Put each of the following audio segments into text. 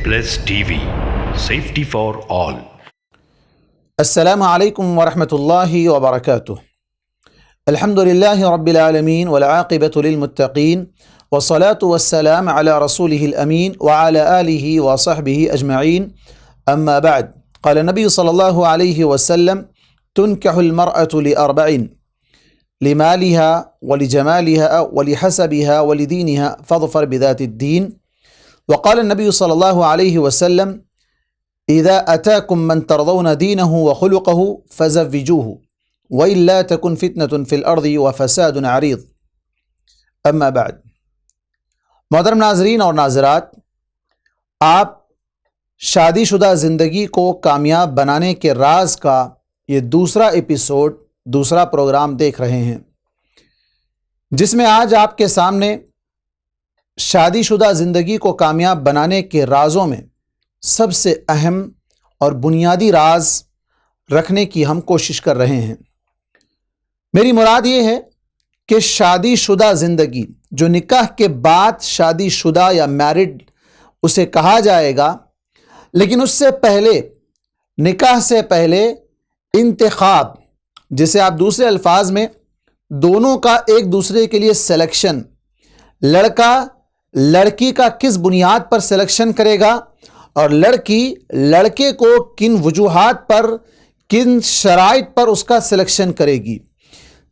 Plus TV, safety for all. السلام عليكم ورحمة الله وبركاته. الحمد لله رب العالمين والعاقبة للمتقين والصلاة والسلام على رسوله الأمين وعلى آله وصحبه أجمعين. أما بعد، قال النبي صلى الله عليه وسلم: تنكح المرأة لأربع: لمالها ولجمالها ولحسبها ولدينها فاظفر بذات الدين. وقال النبي صلى الله عليه وسلم: إذا أتاكم من ترضون دينه وخلقه فزوجوه وإلا تكن فتنة في الأرض وفساد عريض. أما بعد، محترم ناظرین اور ناظرات، آپ شادی شدہ زندگی کو کامیاب بنانے کے راز کا یہ دوسرا ایپیسوڈ، دوسرا پروگرام دیکھ رہے ہیں، جس میں آج آپ کے سامنے شادی شدہ زندگی کو کامیاب بنانے کے رازوں میں سب سے اہم اور بنیادی راز رکھنے کی ہم کوشش کر رہے ہیں۔ میری مراد یہ ہے کہ شادی شدہ زندگی، جو نکاح کے بعد شادی شدہ یا میرڈ اسے کہا جائے گا، لیکن اس سے پہلے، نکاح سے پہلے انتخاب، جسے آپ دوسرے الفاظ میں دونوں کا ایک دوسرے کے لیے سلیکشن، لڑکا لڑکی کا کس بنیاد پر سلیکشن کرے گا اور لڑکی لڑکے کو کن وجوہات پر، کن شرائط پر اس کا سلیکشن کرے گی۔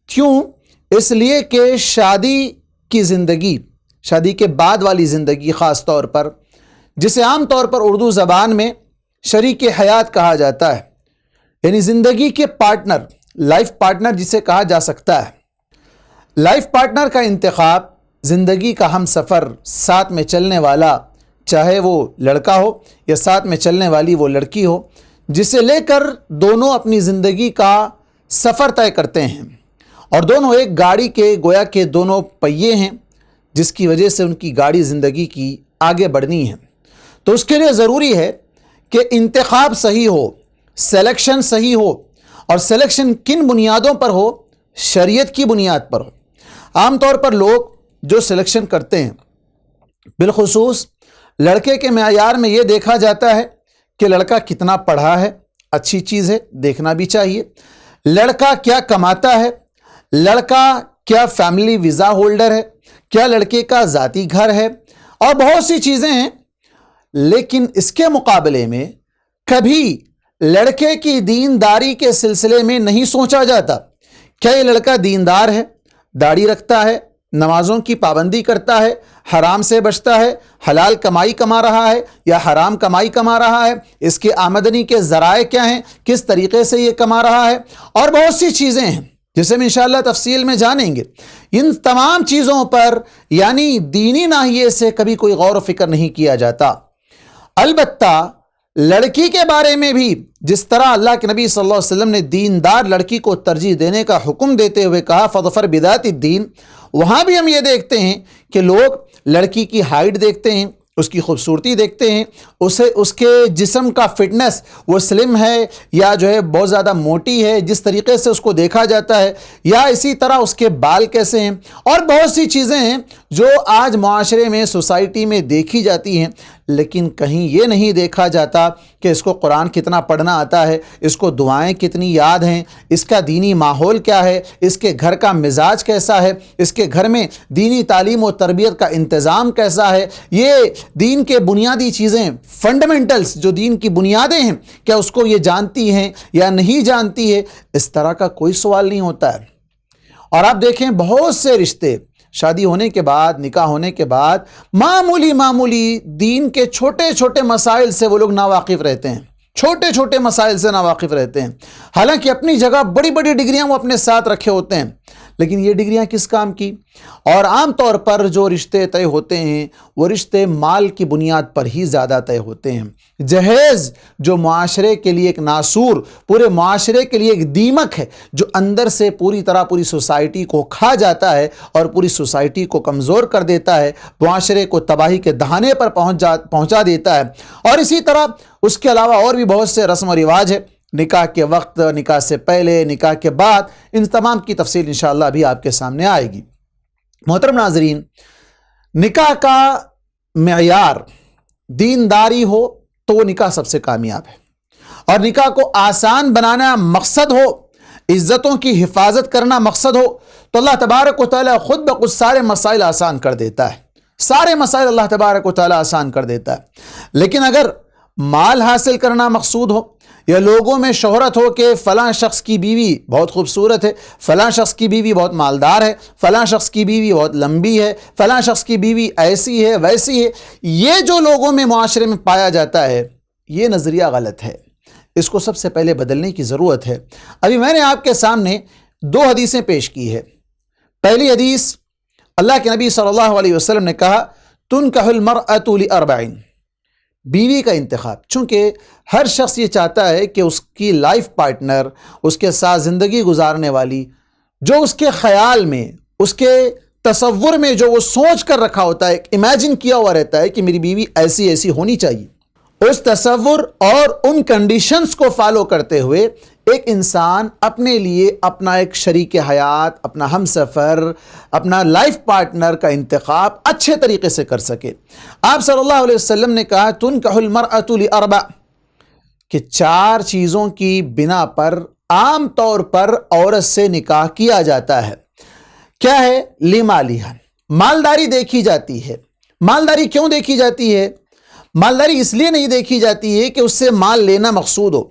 کیوں؟ اس لیے کہ شادی کی زندگی، شادی کے بعد والی زندگی خاص طور پر، جسے عام طور پر اردو زبان میں شریک حیات کہا جاتا ہے، یعنی زندگی کے پارٹنر، لائف پارٹنر جسے کہا جا سکتا ہے۔ لائف پارٹنر کا انتخاب، زندگی کا ہم سفر، ساتھ میں چلنے والا، چاہے وہ لڑکا ہو یا ساتھ میں چلنے والی وہ لڑکی ہو، جسے لے کر دونوں اپنی زندگی کا سفر طے کرتے ہیں، اور دونوں ایک گاڑی کے گویا کے دونوں پہیے ہیں، جس کی وجہ سے ان کی گاڑی زندگی کی آگے بڑھنی ہے۔ تو اس کے لیے ضروری ہے کہ انتخاب صحیح ہو، سلیکشن صحیح ہو، اور سلیکشن کن بنیادوں پر ہو؟ شریعت کی بنیاد پر ہو۔ عام طور پر لوگ جو سلیکشن کرتے ہیں، بالخصوص لڑکے کے معیار میں یہ دیکھا جاتا ہے کہ لڑکا کتنا پڑھا ہے، اچھی چیز ہے، دیکھنا بھی چاہیے۔ لڑکا کیا کماتا ہے، لڑکا کیا فیملی ویزا ہولڈر ہے، کیا لڑکے کا ذاتی گھر ہے، اور بہت سی چیزیں ہیں۔ لیکن اس کے مقابلے میں کبھی لڑکے کی دینداری کے سلسلے میں نہیں سوچا جاتا۔ کیا یہ لڑکا دیندار ہے، داڑھی رکھتا ہے، نمازوں کی پابندی کرتا ہے، حرام سے بچتا ہے، حلال کمائی کما رہا ہے یا حرام کمائی کما رہا ہے، اس کے آمدنی کے ذرائع کیا ہیں، کس طریقے سے یہ کما رہا ہے، اور بہت سی چیزیں ہیں جسے ہم انشاءاللہ تفصیل میں جانیں گے۔ ان تمام چیزوں پر یعنی دینی ناحیے سے کبھی کوئی غور و فکر نہیں کیا جاتا۔ البتہ لڑکی کے بارے میں بھی جس طرح اللہ کے نبی صلی اللہ علیہ وسلم نے دیندار لڑکی کو ترجیح دینے کا حکم دیتے ہوئے کہا فَظْفَرْ بِذَاتِ الدِّينِ، وہاں بھی ہم یہ دیکھتے ہیں کہ لوگ لڑکی کی ہائٹ دیکھتے ہیں، اس کی خوبصورتی دیکھتے ہیں، اس کے جسم کا فٹنس، وہ سلم ہے یا جو ہے بہت زیادہ موٹی ہے، جس طریقے سے اس کو دیکھا جاتا ہے، یا اسی طرح اس کے بال کیسے ہیں، اور بہت سی چیزیں ہیں جو آج معاشرے میں، سوسائٹی میں دیکھی جاتی ہیں۔ لیکن کہیں یہ نہیں دیکھا جاتا کہ اس کو قرآن کتنا پڑھنا آتا ہے، اس کو دعائیں کتنی یاد ہیں، اس کا دینی ماحول کیا ہے، اس کے گھر کا مزاج کیسا ہے، اس کے گھر میں دینی تعلیم و تربیت کا انتظام کیسا ہے، یہ دین کے بنیادی چیزیں، فنڈامنٹلز جو دین کی بنیادیں ہیں، کیا اس کو یہ جانتی ہیں یا نہیں جانتی ہے؟ اس طرح کا کوئی سوال نہیں ہوتا ہے۔ اور آپ دیکھیں بہت سے رشتے شادی ہونے کے بعد، نکاح ہونے کے بعد، معمولی دین کے چھوٹے چھوٹے مسائل سے وہ لوگ ناواقف رہتے ہیں، چھوٹے چھوٹے مسائل سے ناواقف رہتے ہیں، حالانکہ اپنی جگہ بڑی بڑی ڈگریاں وہ اپنے ساتھ رکھے ہوتے ہیں، لیکن یہ ڈگریاں کس کام کی؟ اور عام طور پر جو رشتے طے ہوتے ہیں وہ رشتے مال کی بنیاد پر ہی زیادہ طے ہوتے ہیں۔ جہیز جو معاشرے کے لیے ایک ناسور، پورے معاشرے کے لیے ایک دیمک ہے، جو اندر سے پوری طرح پوری سوسائٹی کو کھا جاتا ہے اور پوری سوسائٹی کو کمزور کر دیتا ہے، معاشرے کو تباہی کے دہانے پر پہنچا دیتا ہے۔ اور اسی طرح اس کے علاوہ اور بھی بہت سے رسم و رواج ہے، نکاح کے وقت، نکاح سے پہلے، نکاح کے بعد، ان تمام کی تفصیل انشاءاللہ ابھی آپ کے سامنے آئے گی۔ محترم ناظرین، نکاح کا معیار دینداری ہو تو وہ نکاح سب سے کامیاب ہے، اور نکاح کو آسان بنانا مقصد ہو، عزتوں کی حفاظت کرنا مقصد ہو، تو اللہ تبارک و تعالیٰ خود بخود سارے مسائل آسان کر دیتا ہے، سارے مسائل اللہ تبارک و تعالیٰ آسان کر دیتا ہے۔ لیکن اگر مال حاصل کرنا مقصود ہو، یا لوگوں میں شہرت ہو کہ فلاں شخص کی بیوی بہت خوبصورت ہے، فلاں شخص کی بیوی بہت مالدار ہے، فلاں شخص کی بیوی بہت لمبی ہے، فلاں شخص کی بیوی ایسی ہے ویسی ہے، یہ جو لوگوں میں معاشرے میں پایا جاتا ہے، یہ نظریہ غلط ہے، اس کو سب سے پہلے بدلنے کی ضرورت ہے۔ ابھی میں نے آپ کے سامنے 2 حدیثیں پیش کی ہے۔ پہلی حدیث، اللہ کے نبی صلی اللہ علیہ وسلم نے کہا تنکح المرأۃ لأربع، بیوی کا انتخاب، چونکہ ہر شخص یہ چاہتا ہے کہ اس کی لائف پارٹنر، اس کے ساتھ زندگی گزارنے والی، جو اس کے خیال میں، اس کے تصور میں جو وہ سوچ کر رکھا ہوتا ہے، امیجن کیا ہوا رہتا ہے کہ میری بیوی ایسی ایسی ہونی چاہیے، اس تصور اور ان کنڈیشنز کو فالو کرتے ہوئے ایک انسان اپنے لیے اپنا ایک شریک حیات، اپنا ہم سفر، اپنا لائف پارٹنر کا انتخاب اچھے طریقے سے کر سکے۔ آپ صلی اللہ علیہ وسلم نے کہا تنکح المرأۃ لأربع، کہ 4 چیزوں کی بنا پر عام طور پر عورت سے نکاح کیا جاتا ہے۔ کیا ہے؟ لمالہا، مالداری دیکھی جاتی ہے۔ مالداری کیوں دیکھی جاتی ہے؟ مالداری اس لیے نہیں دیکھی جاتی ہے کہ اس سے مال لینا مقصود ہو،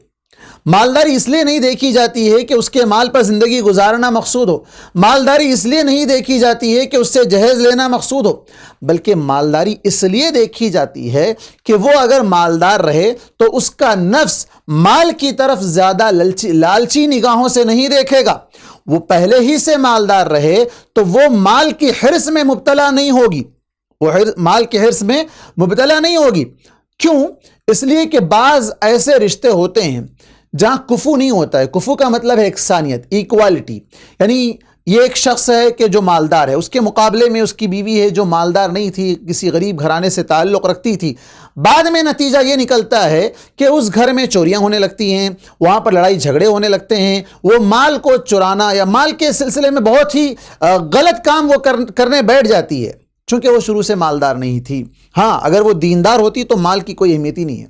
مالداری اس لیے نہیں دیکھی جاتی ہے کہ اس کے مال پر زندگی گزارنا مقصود ہو، مالداری اس لیے نہیں دیکھی جاتی ہے کہ اس سے جہیز لینا مقصود ہو، بلکہ مالداری اس لیے دیکھی جاتی ہے کہ وہ اگر مالدار رہے تو اس کا نفس مال کی طرف زیادہ لالچی نگاہوں سے نہیں دیکھے گا، وہ پہلے ہی سے مالدار رہے تو وہ مال کی حرص میں مبتلا نہیں ہوگی، وہ مال کے حرص میں مبتلا نہیں ہوگی۔ کیوں؟ اس لیے کہ بعض ایسے رشتے ہوتے ہیں جہاں کفو نہیں ہوتا ہے۔ کفو کا مطلب ہے یکسانیت، ایکوالٹی، یعنی یہ ایک شخص ہے کہ جو مالدار ہے، اس کے مقابلے میں اس کی بیوی ہے جو مالدار نہیں تھی، کسی غریب گھرانے سے تعلق رکھتی تھی، بعد میں نتیجہ یہ نکلتا ہے کہ اس گھر میں چوریاں ہونے لگتی ہیں، وہاں پر لڑائی جھگڑے ہونے لگتے ہیں، وہ مال کو چرانا یا مال کے سلسلے میں بہت ہی غلط کام وہ کرنے بیٹھ جاتی ہے، چونکہ وہ شروع سے مالدار نہیں تھی۔ ہاں، اگر وہ دیندار ہوتی تو مال کی کوئی اہمیت ہی نہیں ہے،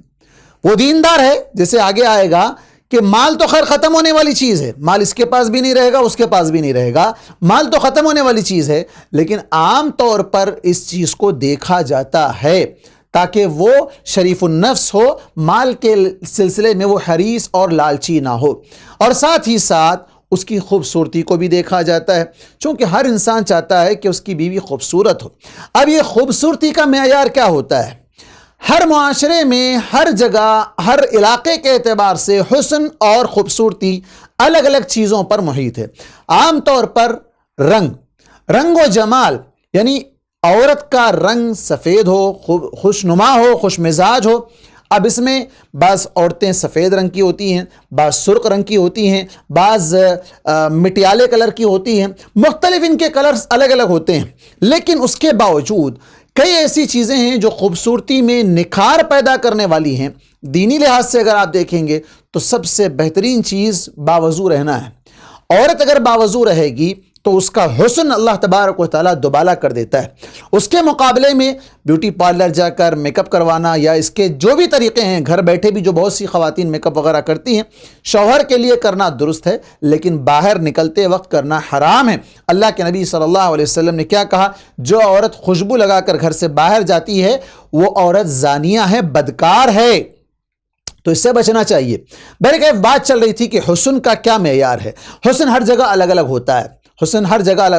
وہ دیندار ہے، جیسے آگے آئے گا کہ مال تو خیر ختم ہونے والی چیز ہے، مال اس کے پاس بھی نہیں رہے گا، اس کے پاس بھی نہیں رہے گا، مال تو ختم ہونے والی چیز ہے، لیکن عام طور پر اس چیز کو دیکھا جاتا ہے تاکہ وہ شریف النفس ہو، مال کے سلسلے میں وہ حریص اور لالچی نہ ہو، اور ساتھ ہی ساتھ اس کی خوبصورتی کو بھی دیکھا جاتا ہے، چونکہ ہر انسان چاہتا ہے کہ اس کی بیوی خوبصورت ہو۔ اب یہ خوبصورتی کا معیار کیا ہوتا ہے؟ ہر معاشرے میں، ہر جگہ، ہر علاقے کے اعتبار سے حسن اور خوبصورتی الگ الگ چیزوں پر محیط ہے۔ عام طور پر رنگ و جمال، یعنی عورت کا رنگ سفید ہو، خوشنما ہو، خوش مزاج ہو۔ اب اس میں بعض عورتیں سفید رنگ کی ہوتی ہیں، بعض سرخ رنگ کی ہوتی ہیں، بعض مٹیالے کلر کی ہوتی ہیں، مختلف ان کے کلرز الگ الگ ہوتے ہیں، لیکن اس کے باوجود کئی ایسی چیزیں ہیں جو خوبصورتی میں نکھار پیدا کرنے والی ہیں۔ دینی لحاظ سے اگر آپ دیکھیں گے تو سب سے بہترین چیز باوضو رہنا ہے۔ عورت اگر باوضو رہے گی تو اس کا حسن اللہ تبارک و تعالیٰ دوبالا کر دیتا ہے۔ اس کے مقابلے میں بیوٹی پارلر جا کر میک اپ کروانا یا اس کے جو بھی طریقے ہیں، گھر بیٹھے بھی جو بہت سی خواتین میک اپ وغیرہ کرتی ہیں، شوہر کے لیے کرنا درست ہے، لیکن باہر نکلتے وقت کرنا حرام ہے۔ اللہ کے نبی صلی اللہ علیہ وسلم نے کیا کہا؟ جو عورت خوشبو لگا کر گھر سے باہر جاتی ہے وہ عورت زانیہ ہے، بدکار ہے، تو اس سے بچنا چاہیے۔ بہرکیف بات چل رہی تھی کہ حسن کا کیا معیار ہے۔ حسن ہر جگہ الگ الگ ہوتا ہے، حسن ہر جگہ الگ،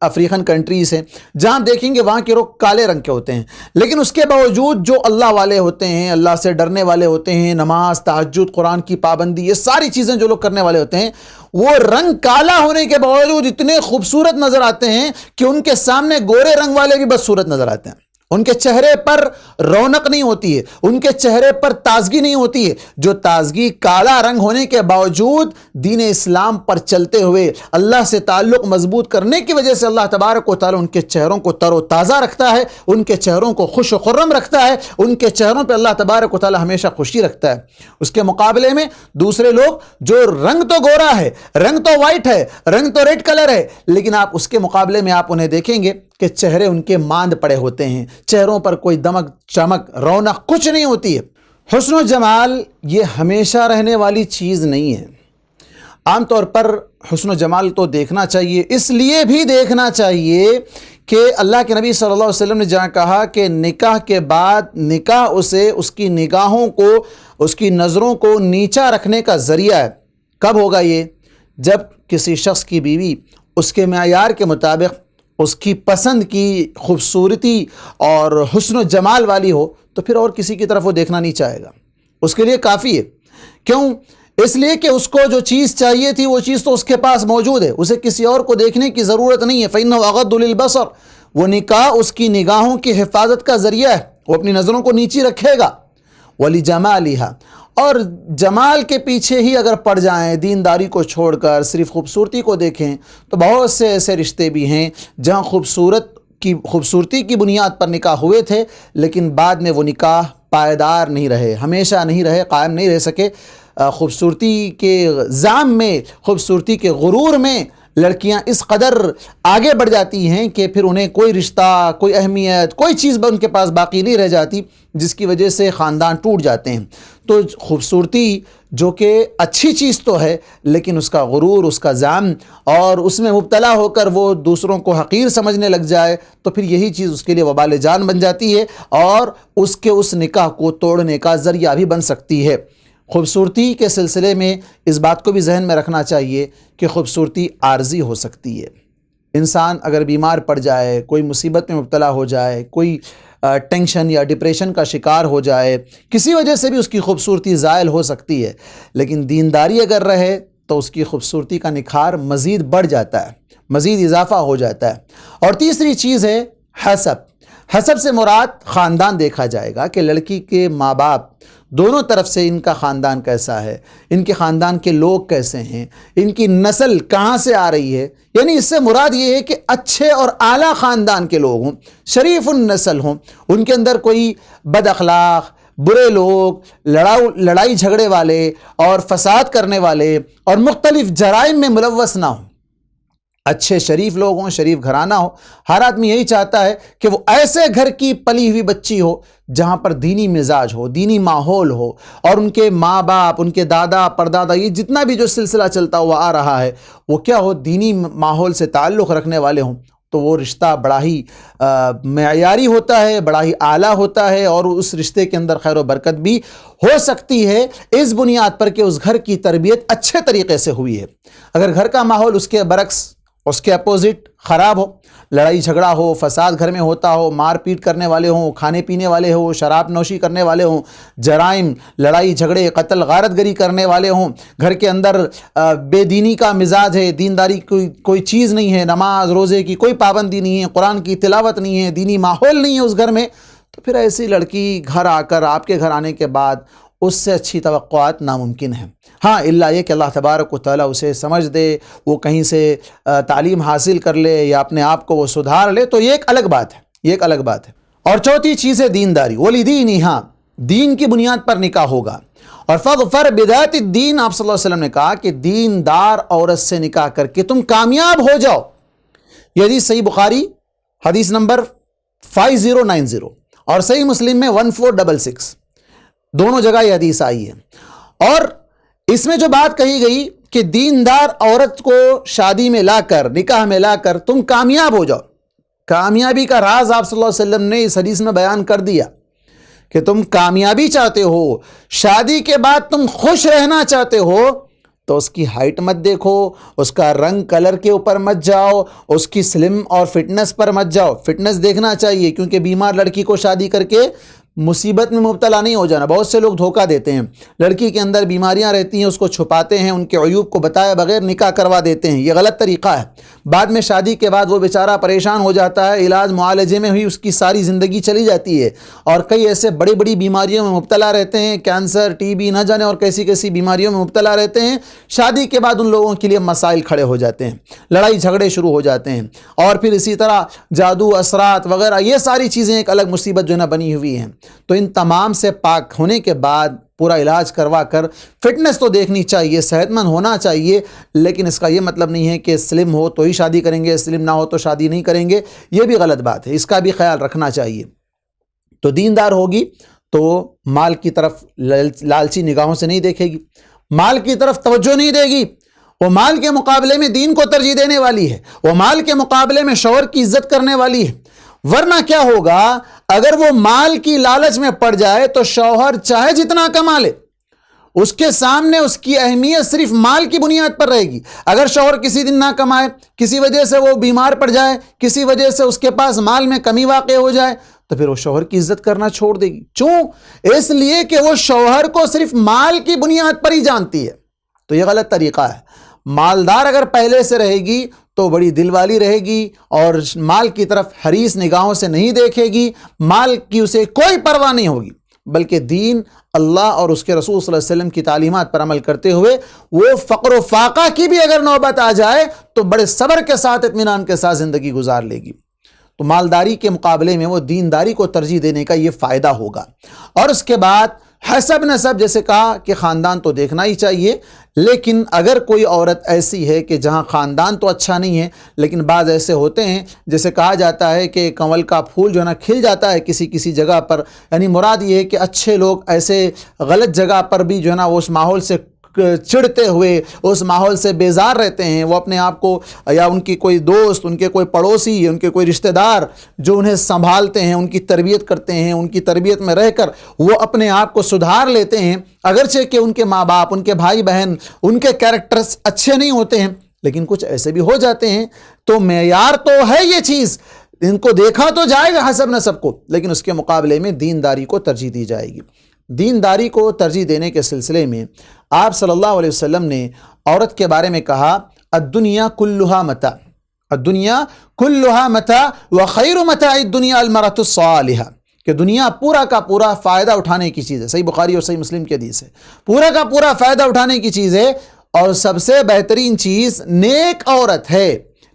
افریقن کنٹریز ہیں جہاں دیکھیں گے وہاں کے لوگ کالے رنگ کے ہوتے ہیں، لیکن اس کے باوجود جو اللہ والے ہوتے ہیں، اللہ سے ڈرنے والے ہوتے ہیں، نماز، تہجد، قرآن کی پابندی، یہ ساری چیزیں جو لوگ کرنے والے ہوتے ہیں، وہ رنگ کالا ہونے کے باوجود اتنے خوبصورت نظر آتے ہیں کہ ان کے سامنے گورے رنگ والے بھی بدصورت نظر آتے ہیں۔ ان کے چہرے پر رونق نہیں ہوتی ہے، ان کے چہرے پر تازگی نہیں ہوتی ہے، جو تازگی کالا رنگ ہونے کے باوجود دین اسلام پر چلتے ہوئے اللہ سے تعلق مضبوط کرنے کی وجہ سے اللہ تبارک و تعالیٰ ان کے چہروں کو تر و تازہ رکھتا ہے، ان کے چہروں کو خوش و خرم رکھتا ہے، ان کے چہروں پہ اللہ تبارک و تعالیٰ ہمیشہ خوشی رکھتا ہے۔ اس کے مقابلے میں دوسرے لوگ جو رنگ تو گورا ہے، رنگ تو وائٹ ہے، رنگ تو ریڈ کلر ہے، لیکن آپ اس کے مقابلے میں آپ انہیں دیکھیں گے کہ چہرے ان کے ماند پڑے ہوتے ہیں، چہروں پر کوئی دمک چمک رونق کچھ نہیں ہوتی ہے۔ حسن و جمال یہ ہمیشہ رہنے والی چیز نہیں ہے۔ عام طور پر حسن و جمال تو دیکھنا چاہیے، اس لیے بھی دیکھنا چاہیے کہ اللہ کے نبی صلی اللہ علیہ وسلم نے جہاں کہا کہ نکاح کے بعد نکاح اسے اس کی نگاہوں کو، اس کی نظروں کو نیچا رکھنے کا ذریعہ ہے۔ کب ہوگا یہ؟ جب کسی شخص کی بیوی اس کے معیار کے مطابق اس کی پسند کی خوبصورتی اور حسن و جمال والی ہو تو پھر اور کسی کی طرف وہ دیکھنا نہیں چاہے گا، اس کے لیے کافی ہے۔ کیوں؟ اس لیے کہ اس کو جو چیز چاہیے تھی وہ چیز تو اس کے پاس موجود ہے، اسے کسی اور کو دیکھنے کی ضرورت نہیں ہے۔ فَإِنَّهُ أَغَضُّ لِلْبَصَرِ، وہ نکاح اس کی نگاہوں کی حفاظت کا ذریعہ ہے، وہ اپنی نظروں کو نیچی رکھے گا۔ وَلِجَمَالِهَا، اور جمال کے پیچھے ہی اگر پڑ جائیں، دینداری کو چھوڑ کر صرف خوبصورتی کو دیکھیں، تو بہت سے ایسے رشتے بھی ہیں جہاں خوبصورتی کی بنیاد پر نکاح ہوئے تھے، لیکن بعد میں وہ نکاح پائیدار نہیں رہے، ہمیشہ نہیں رہے، قائم نہیں رہ سکے۔ خوبصورتی کے زام میں، خوبصورتی کے غرور میں لڑکیاں اس قدر آگے بڑھ جاتی ہیں کہ پھر انہیں کوئی رشتہ، کوئی اہمیت، کوئی چیز ان کے پاس باقی نہیں رہ جاتی، جس کی وجہ سے خاندان ٹوٹ جاتے ہیں۔ تو خوبصورتی جو کہ اچھی چیز تو ہے، لیکن اس کا غرور، اس کا زام، اور اس میں مبتلا ہو کر وہ دوسروں کو حقیر سمجھنے لگ جائے تو پھر یہی چیز اس کے لیے وبال جان بن جاتی ہے اور اس نکاح کو توڑنے کا ذریعہ بھی بن سکتی ہے۔ خوبصورتی کے سلسلے میں اس بات کو بھی ذہن میں رکھنا چاہیے کہ خوبصورتی عارضی ہو سکتی ہے۔ انسان اگر بیمار پڑ جائے، کوئی مصیبت میں مبتلا ہو جائے، کوئی ٹینشن یا ڈپریشن کا شکار ہو جائے، کسی وجہ سے بھی اس کی خوبصورتی زائل ہو سکتی ہے، لیکن دینداری اگر رہے تو اس کی خوبصورتی کا نکھار مزید بڑھ جاتا ہے، مزید اضافہ ہو جاتا ہے۔ اور تیسری چیز ہے حسب۔ حسب سے مراد خاندان دیکھا جائے گا کہ لڑکی کے ماں باپ دونوں طرف سے ان کا خاندان کیسا ہے، ان کے خاندان کے لوگ کیسے ہیں، ان کی نسل کہاں سے آ رہی ہے۔ یعنی اس سے مراد یہ ہے کہ اچھے اور اعلیٰ خاندان کے لوگ ہوں، شریف النسل ہوں، ان کے اندر کوئی بد اخلاق، برے لوگ، لڑائی جھگڑے والے اور فساد کرنے والے اور مختلف جرائم میں ملوث نہ ہوں۔ اچھے شریف لوگ ہوں، شریف گھرانہ ہو۔ ہر آدمی یہی چاہتا ہے کہ وہ ایسے گھر کی پلی ہوئی بچی ہو جہاں پر دینی مزاج ہو، دینی ماحول ہو، اور ان کے ماں باپ، ان کے دادا پردادا، یہ جتنا بھی جو سلسلہ چلتا ہوا آ رہا ہے وہ کیا ہو، دینی ماحول سے تعلق رکھنے والے ہوں، تو وہ رشتہ بڑا ہی معیاری ہوتا ہے، بڑا ہی اعلیٰ ہوتا ہے، اور اس رشتے کے اندر خیر و برکت بھی ہو سکتی ہے اس بنیاد پر کہ اس گھر کی تربیت اچھے طریقے سے ہوئی ہے۔ اگر گھر کا ماحول اس کے برعکس، اس کے اپوزٹ خراب ہو، لڑائی جھگڑا ہو، فساد گھر میں ہوتا ہو، مار پیٹ کرنے والے ہوں، کھانے پینے والے ہوں، شراب نوشی کرنے والے ہوں، جرائم، لڑائی جھگڑے، قتل غارت گری کرنے والے ہوں، گھر کے اندر بے دینی کا مزاج ہے، دینداری کوئی چیز نہیں ہے، نماز روزے کی کوئی پابندی نہیں ہے، قرآن کی تلاوت نہیں ہے، دینی ماحول نہیں ہے اس گھر میں، تو پھر ایسی لڑکی گھر آ کر، آپ کے گھر آنے کے بعد اس سے اچھی توقعات ناممکن ہیں۔ ہاں الا یہ کہ اللہ تبارک و تعالیٰ اسے سمجھ دے، وہ کہیں سے تعلیم حاصل کر لے یا اپنے آپ کو وہ سدھار لے، تو یہ ایک الگ بات ہے، یہ ایک الگ بات ہے۔ اور چوتھی چیز ہے دینداری۔ وَلِدِينِهَا، دین کی بنیاد پر نکاح ہوگا۔ اور فَاظْفَرْ بِذَاتِ الدِّينِ، آپ صلی اللہ علیہ وسلم نے کہا کہ دیندار عورت سے نکاح کر کے تم کامیاب ہو جاؤ۔ یہ حدیث صحیح بخاری حدیث نمبر 5090 اور صحیح مسلم میں 1466، دونوں جگہ یہ حدیث آئی ہے۔ اور اس میں جو بات کہی گئی کہ دیندار عورت کو شادی میں لا کر، نکاح میں لا کر تم کامیاب ہو جاؤ، کامیابی کا راز آپ صلی اللہ علیہ وسلم نے اس حدیث میں بیان کر دیا کہ تم کامیابی چاہتے ہو، شادی کے بعد تم خوش رہنا چاہتے ہو، تو اس کی ہائٹ مت دیکھو، اس کا رنگ کلر کے اوپر مت جاؤ، اس کی سلم اور فٹنس پر مت جاؤ۔ فٹنس دیکھنا چاہیے، کیونکہ بیمار لڑکی کو شادی کر کے مصیبت میں مبتلا نہیں ہو جانا۔ بہت سے لوگ دھوکہ دیتے ہیں، لڑکی کے اندر بیماریاں رہتی ہیں، اس کو چھپاتے ہیں، ان کے عیوب کو بتائے بغیر نکاح کروا دیتے ہیں، یہ غلط طریقہ ہے۔ بعد میں شادی کے بعد وہ بیچارہ پریشان ہو جاتا ہے، علاج معالجے میں ہی اس کی ساری زندگی چلی جاتی ہے، اور کئی ایسے بڑی بڑی بیماریوں میں مبتلا رہتے ہیں، کینسر، ٹی بی، نہ جانے اور کیسی کیسی بیماریوں میں مبتلا رہتے ہیں۔ شادی کے بعد ان لوگوں کے لیے مسائل کھڑے ہو جاتے ہیں، لڑائی جھگڑے شروع ہو جاتے ہیں، اور پھر اسی طرح جادو، اثرات وغیرہ، یہ ساری چیزیں ایک الگ مصیبت جو ہے نا بنی ہوئی ہیں۔ تو ان تمام سے پاک ہونے کے بعد پورا علاج کروا کر فٹنس تو دیکھنی چاہیے، صحت مند ہونا چاہیے، لیکن اس کا یہ مطلب نہیں ہے کہ سلم ہو تو ہی شادی کریں گے، سلم نہ ہو تو شادی نہیں کریں گے، یہ بھی غلط بات ہے، اس کا بھی خیال رکھنا چاہیے۔ تو دیندار ہوگی تو مال کی طرف لالچی نگاہوں سے نہیں دیکھے گی، مال کی طرف توجہ نہیں دے گی، وہ مال کے مقابلے میں دین کو ترجیح دینے والی ہے، وہ مال کے مقابلے میں شوہر کی عزت کرنے والی ہے۔ ورنہ کیا ہوگا، اگر وہ مال کی لالچ میں پڑ جائے تو شوہر چاہے جتنا کما لے، اس کے سامنے اس کی اہمیت صرف مال کی بنیاد پر رہے گی۔ اگر شوہر کسی دن نہ کمائے، کسی وجہ سے وہ بیمار پڑ جائے، کسی وجہ سے اس کے پاس مال میں کمی واقع ہو جائے، تو پھر وہ شوہر کی عزت کرنا چھوڑ دے گی۔ کیوں؟ اس لیے کہ وہ شوہر کو صرف مال کی بنیاد پر ہی جانتی ہے۔ تو یہ غلط طریقہ ہے۔ مالدار اگر پہلے سے رہے گی تو بڑی دل والی رہے گی اور مال کی طرف حریص نگاہوں سے نہیں دیکھے گی، مال کی اسے کوئی پرواہ نہیں ہوگی، بلکہ دین، اللہ اور اس کے رسول صلی اللہ علیہ وسلم کی تعلیمات پر عمل کرتے ہوئے وہ فقر و فاقہ کی بھی اگر نوبت آ جائے تو بڑے صبر کے ساتھ، اطمینان کے ساتھ زندگی گزار لے گی۔ تو مالداری کے مقابلے میں وہ دینداری کو ترجیح دینے کا یہ فائدہ ہوگا۔ اور اس کے بعد حسب نسب، جیسے کہا کہ خاندان تو دیکھنا ہی چاہیے، لیکن اگر کوئی عورت ایسی ہے کہ جہاں خاندان تو اچھا نہیں ہے، لیکن بعض ایسے ہوتے ہیں جیسے کہا جاتا ہے کہ کنول کا پھول جو ہے نا کھل جاتا ہے کسی جگہ پر، یعنی مراد یہ ہے کہ اچھے لوگ ایسے غلط جگہ پر بھی جو ہے نا وہ اس ماحول سے چڑھتے ہوئے، اس ماحول سے بیزار رہتے ہیں، وہ اپنے آپ کو، یا ان کی کوئی دوست، ان کے کوئی پڑوسی، ان کے کوئی رشتہ دار جو انہیں سنبھالتے ہیں، ان کی تربیت کرتے ہیں، ان کی تربیت میں رہ کر وہ اپنے آپ کو سدھار لیتے ہیں، اگرچہ کہ ان کے ماں باپ، ان کے بھائی بہن، ان کے کیریکٹرز اچھے نہیں ہوتے ہیں، لیکن کچھ ایسے بھی ہو جاتے ہیں۔ تو معیار تو ہے یہ چیز، ان کو دیکھا تو جائے گا حسب نسب کو، لیکن اس کے مقابلے میں دینداری کو ترجیح دی جائے گی۔ دینداری کو ترجیح دینے کے سلسلے میں آپ صلی اللہ علیہ وسلم نے عورت کے بارے میں کہا، الدنیا کلھا متاع، الدنیا کلھا متاع وخیر متاع الدنیا المرأۃ الصالحہ، کہ دنیا پورا کا پورا فائدہ اٹھانے کی چیز ہے۔ صحیح بخاری اور صحیح مسلم کی حدیث ہے، پورا کا پورا فائدہ اٹھانے کی چیز ہے، اور سب سے بہترین چیز نیک عورت ہے۔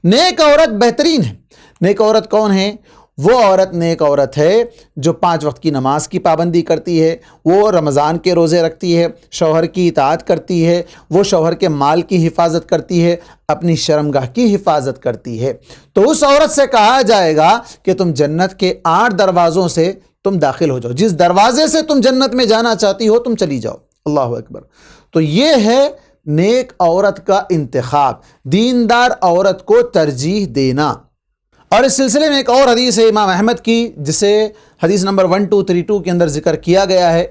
نیک عورت بہترین ہے۔ نیک عورت کون ہے؟ وہ عورت نیک عورت ہے جو 5 وقت کی نماز کی پابندی کرتی ہے، وہ رمضان کے روزے رکھتی ہے، شوہر کی اطاعت کرتی ہے، وہ شوہر کے مال کی حفاظت کرتی ہے، اپنی شرمگاہ کی حفاظت کرتی ہے۔ تو اس عورت سے کہا جائے گا کہ تم جنت کے 8 دروازوں سے تم داخل ہو جاؤ، جس دروازے سے تم جنت میں جانا چاہتی ہو تم چلی جاؤ۔ اللہ اکبر۔ تو یہ ہے نیک عورت کا انتخاب، دیندار عورت کو ترجیح دینا۔ اور اس سلسلے میں ایک اور حدیث ہے امام احمد کی، جسے حدیث نمبر 1232 کے اندر ذکر کیا گیا ہے،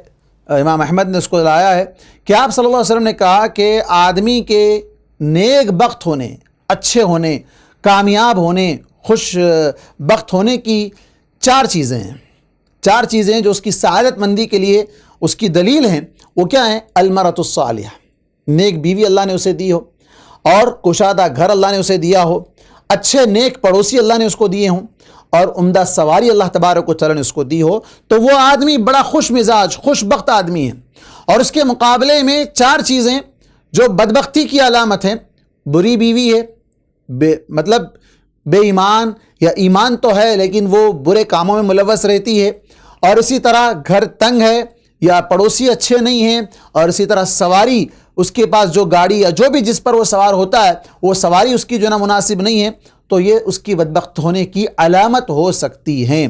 امام احمد نے اس کو لایا ہے کہ آپ صلی اللہ علیہ وسلم نے کہا کہ آدمی کے نیک بخت ہونے، اچھے ہونے، کامیاب ہونے، خوش بخت ہونے کی 4 چیزیں ہیں۔ 4 چیزیں جو اس کی سعادت مندی کے لیے اس کی دلیل ہیں، وہ کیا ہیں؟ المرأۃ الصالحہ، نیک بیوی اللہ نے اسے دی ہو، اور کشادہ گھر اللہ نے اسے دیا ہو، اچھے نیک پڑوسی اللہ نے اس کو دیے ہوں، اور عمدہ سواری اللہ تبارک و تعالیٰ نے اس کو دی ہو، تو وہ آدمی بڑا خوش مزاج، خوش بخت آدمی ہے۔ اور اس کے مقابلے میں 4 چیزیں جو بدبختی کی علامت ہیں، بری بیوی ہے، مطلب بے ایمان، یا ایمان تو ہے لیکن وہ برے کاموں میں ملوث رہتی ہے، اور اسی طرح گھر تنگ ہے، یا پڑوسی اچھے نہیں ہیں، اور اسی طرح سواری، اس کے پاس جو گاڑی یا جو بھی جس پر وہ سوار ہوتا ہے وہ سواری اس کی جو ہے نا مناسب نہیں ہے، تو یہ اس کی بدبخت ہونے کی علامت ہو سکتی ہیں۔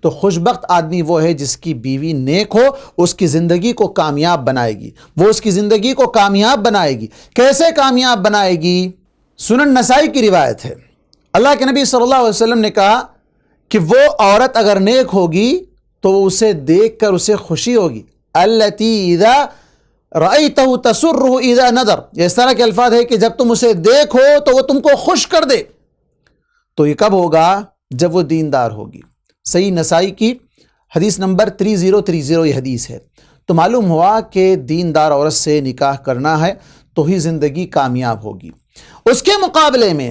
تو خوشبخت آدمی وہ ہے جس کی بیوی نیک ہو، اس کی زندگی کو کامیاب بنائے گی، وہ اس کی زندگی کو کامیاب بنائے گی۔ کیسے کامیاب بنائے گی؟ سنن نسائی کی روایت ہے، اللہ کے نبی صلی اللہ علیہ وسلم نے کہا کہ وہ عورت اگر نیک ہوگی تو اسے دیکھ کر اسے خوشی ہوگی، التی اذا رأیتہ تسرہ اذا نظر، اس طرح کے الفاظ ہے کہ جب تم اسے دیکھو تو وہ تم کو خوش کر دے۔ تو یہ کب ہوگا؟ جب وہ دیندار ہوگی۔ صحیح نسائی کی حدیث نمبر 3030 یہ حدیث ہے۔ تو معلوم ہوا کہ دیندار عورت سے نکاح کرنا ہے تو ہی زندگی کامیاب ہوگی۔ اس کے مقابلے میں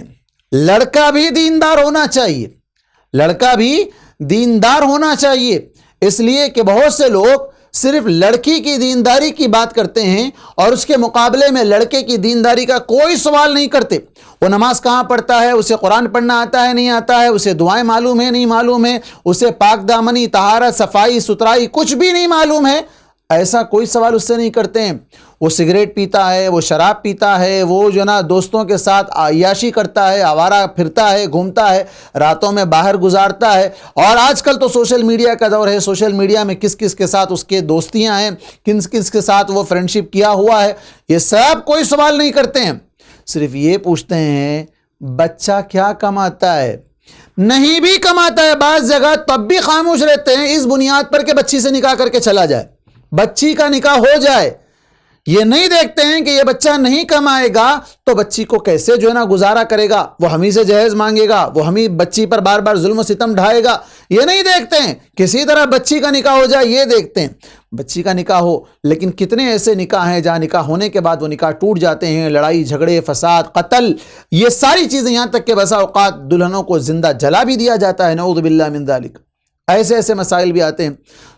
لڑکا بھی دیندار ہونا چاہیے، لڑکا بھی دیندار ہونا چاہیے، اس لیے کہ بہت سے لوگ صرف لڑکی کی دینداری کی بات کرتے ہیں اور اس کے مقابلے میں لڑکے کی دینداری کا کوئی سوال نہیں کرتے۔ وہ نماز کہاں پڑھتا ہے، اسے قرآن پڑھنا آتا ہے نہیں آتا ہے، اسے دعائیں معلوم ہے نہیں معلوم ہے، اسے پاک دامنی، طہارت، صفائی ستھرائی کچھ بھی نہیں معلوم ہے، ایسا کوئی سوال اس سے نہیں کرتے ہیں۔ وہ سگریٹ پیتا ہے، وہ شراب پیتا ہے، وہ جو نا دوستوں کے ساتھ عیاشی کرتا ہے، آوارہ پھرتا ہے، گھومتا ہے، راتوں میں باہر گزارتا ہے. اور آج کل تو سوشل میڈیا کا دور ہے، سوشل میڈیا میں کس کس کے ساتھ اس کے دوستیاں ہیں، کس کس کے ساتھ وہ فرینڈشپ کیا ہوا ہے، یہ سب کوئی سوال نہیں کرتے ہیں. صرف یہ پوچھتے ہیں بچہ کیا کماتا ہے. نہیں بھی کماتا ہے بعض جگہ تب بھی خاموش رہتے ہیں اس بنیاد پر کہ بچی سے نکاح کر کے چلا جائے، بچی کا نکاح ہو جائے. یہ نہیں دیکھتے ہیں کہ یہ بچہ نہیں کمائے گا تو بچی کو کیسے جو ہے نا گزارا کرے گا، وہ ہمیں سے جہیز مانگے گا، وہ ہمیں بچی پر بار بار ظلم و ستم ڈھائے گا. یہ نہیں دیکھتے ہیں کسی طرح بچی کا نکاح ہو جائے. یہ دیکھتے ہیں بچی کا نکاح ہو. لیکن کتنے ایسے نکاح ہیں جہاں نکاح ہونے کے بعد وہ نکاح ٹوٹ جاتے ہیں، لڑائی جھگڑے، فساد، قتل، یہ ساری چیزیں، یہاں تک کہ بسا اوقات دلہنوں کو زندہ جلا بھی دیا جاتا ہے، نعوذ باللہ من ذالک. ایسے ایسے مسائل بھی آتے ہیں.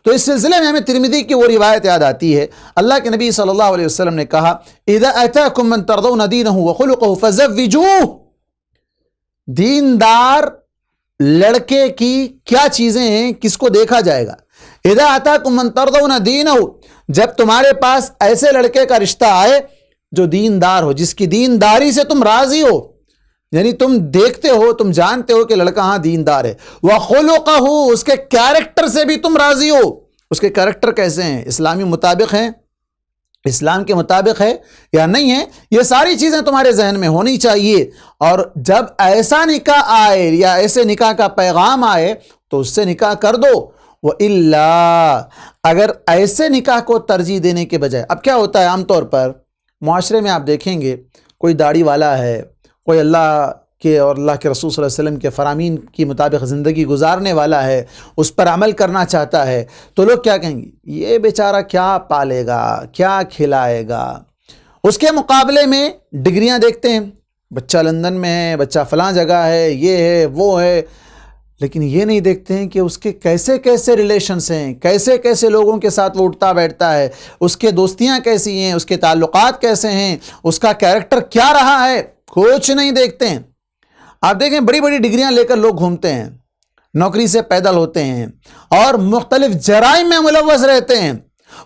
تو اس سلسلے میں ہمیں ترمذی کی وہ روایت یاد آتی ہے. اللہ کے نبی صلی اللہ علیہ وسلم نے کہا اذا اتاکم من ترضون دینہ وخلقہ فزوجوہ. دیندار لڑکے کی کیا چیزیں ہیں، کس کو دیکھا جائے گا. اذا اتاکم من ترضون دینہ، جب تمہارے پاس ایسے لڑکے کا رشتہ آئے جو دیندار ہو، جس کی دینداری سے تم راضی ہو، یعنی تم دیکھتے ہو، تم جانتے ہو کہ لڑکا ہاں دیندار ہے. وَخُلُقَهُ، اس کے کیریکٹر سے بھی تم راضی ہو. اس کے کیریکٹر کیسے ہیں، اسلامی مطابق ہیں، اسلام کے مطابق ہے یا نہیں ہے، یہ ساری چیزیں تمہارے ذہن میں ہونی چاہیے. اور جب ایسا نکاح آئے یا ایسے نکاح کا پیغام آئے تو اس سے نکاح کر دو. وَإِلَّا، اگر ایسے نکاح کو ترجیح دینے کے بجائے، اب کیا ہوتا ہے عام طور پر معاشرے میں آپ دیکھیں گے کوئی داڑھی والا ہے، کوئی اللہ کے اور اللہ کے رسول صلی اللہ علیہ وسلم کے فرامین کی مطابق زندگی گزارنے والا ہے، اس پر عمل کرنا چاہتا ہے، تو لوگ کیا کہیں گے، یہ بیچارہ کیا پالے گا، کیا کھلائے گا. اس کے مقابلے میں ڈگریاں دیکھتے ہیں، بچہ لندن میں ہے، بچہ فلاں جگہ ہے، یہ ہے وہ ہے. لیکن یہ نہیں دیکھتے ہیں کہ اس کے کیسے کیسے ریلیشنز ہیں، کیسے کیسے لوگوں کے ساتھ وہ اٹھتا بیٹھتا ہے، اس کے دوستیاں کیسی ہیں، اس کے تعلقات کیسے ہیں، اس کا کیریکٹر کیا رہا ہے، کچھ نہیں دیکھتے ہیں. آپ دیکھیں بڑی بڑی ڈگریاں لے کر لوگ گھومتے ہیں، نوکری سے پیدل ہوتے ہیں اور مختلف جرائم میں ملوث رہتے ہیں.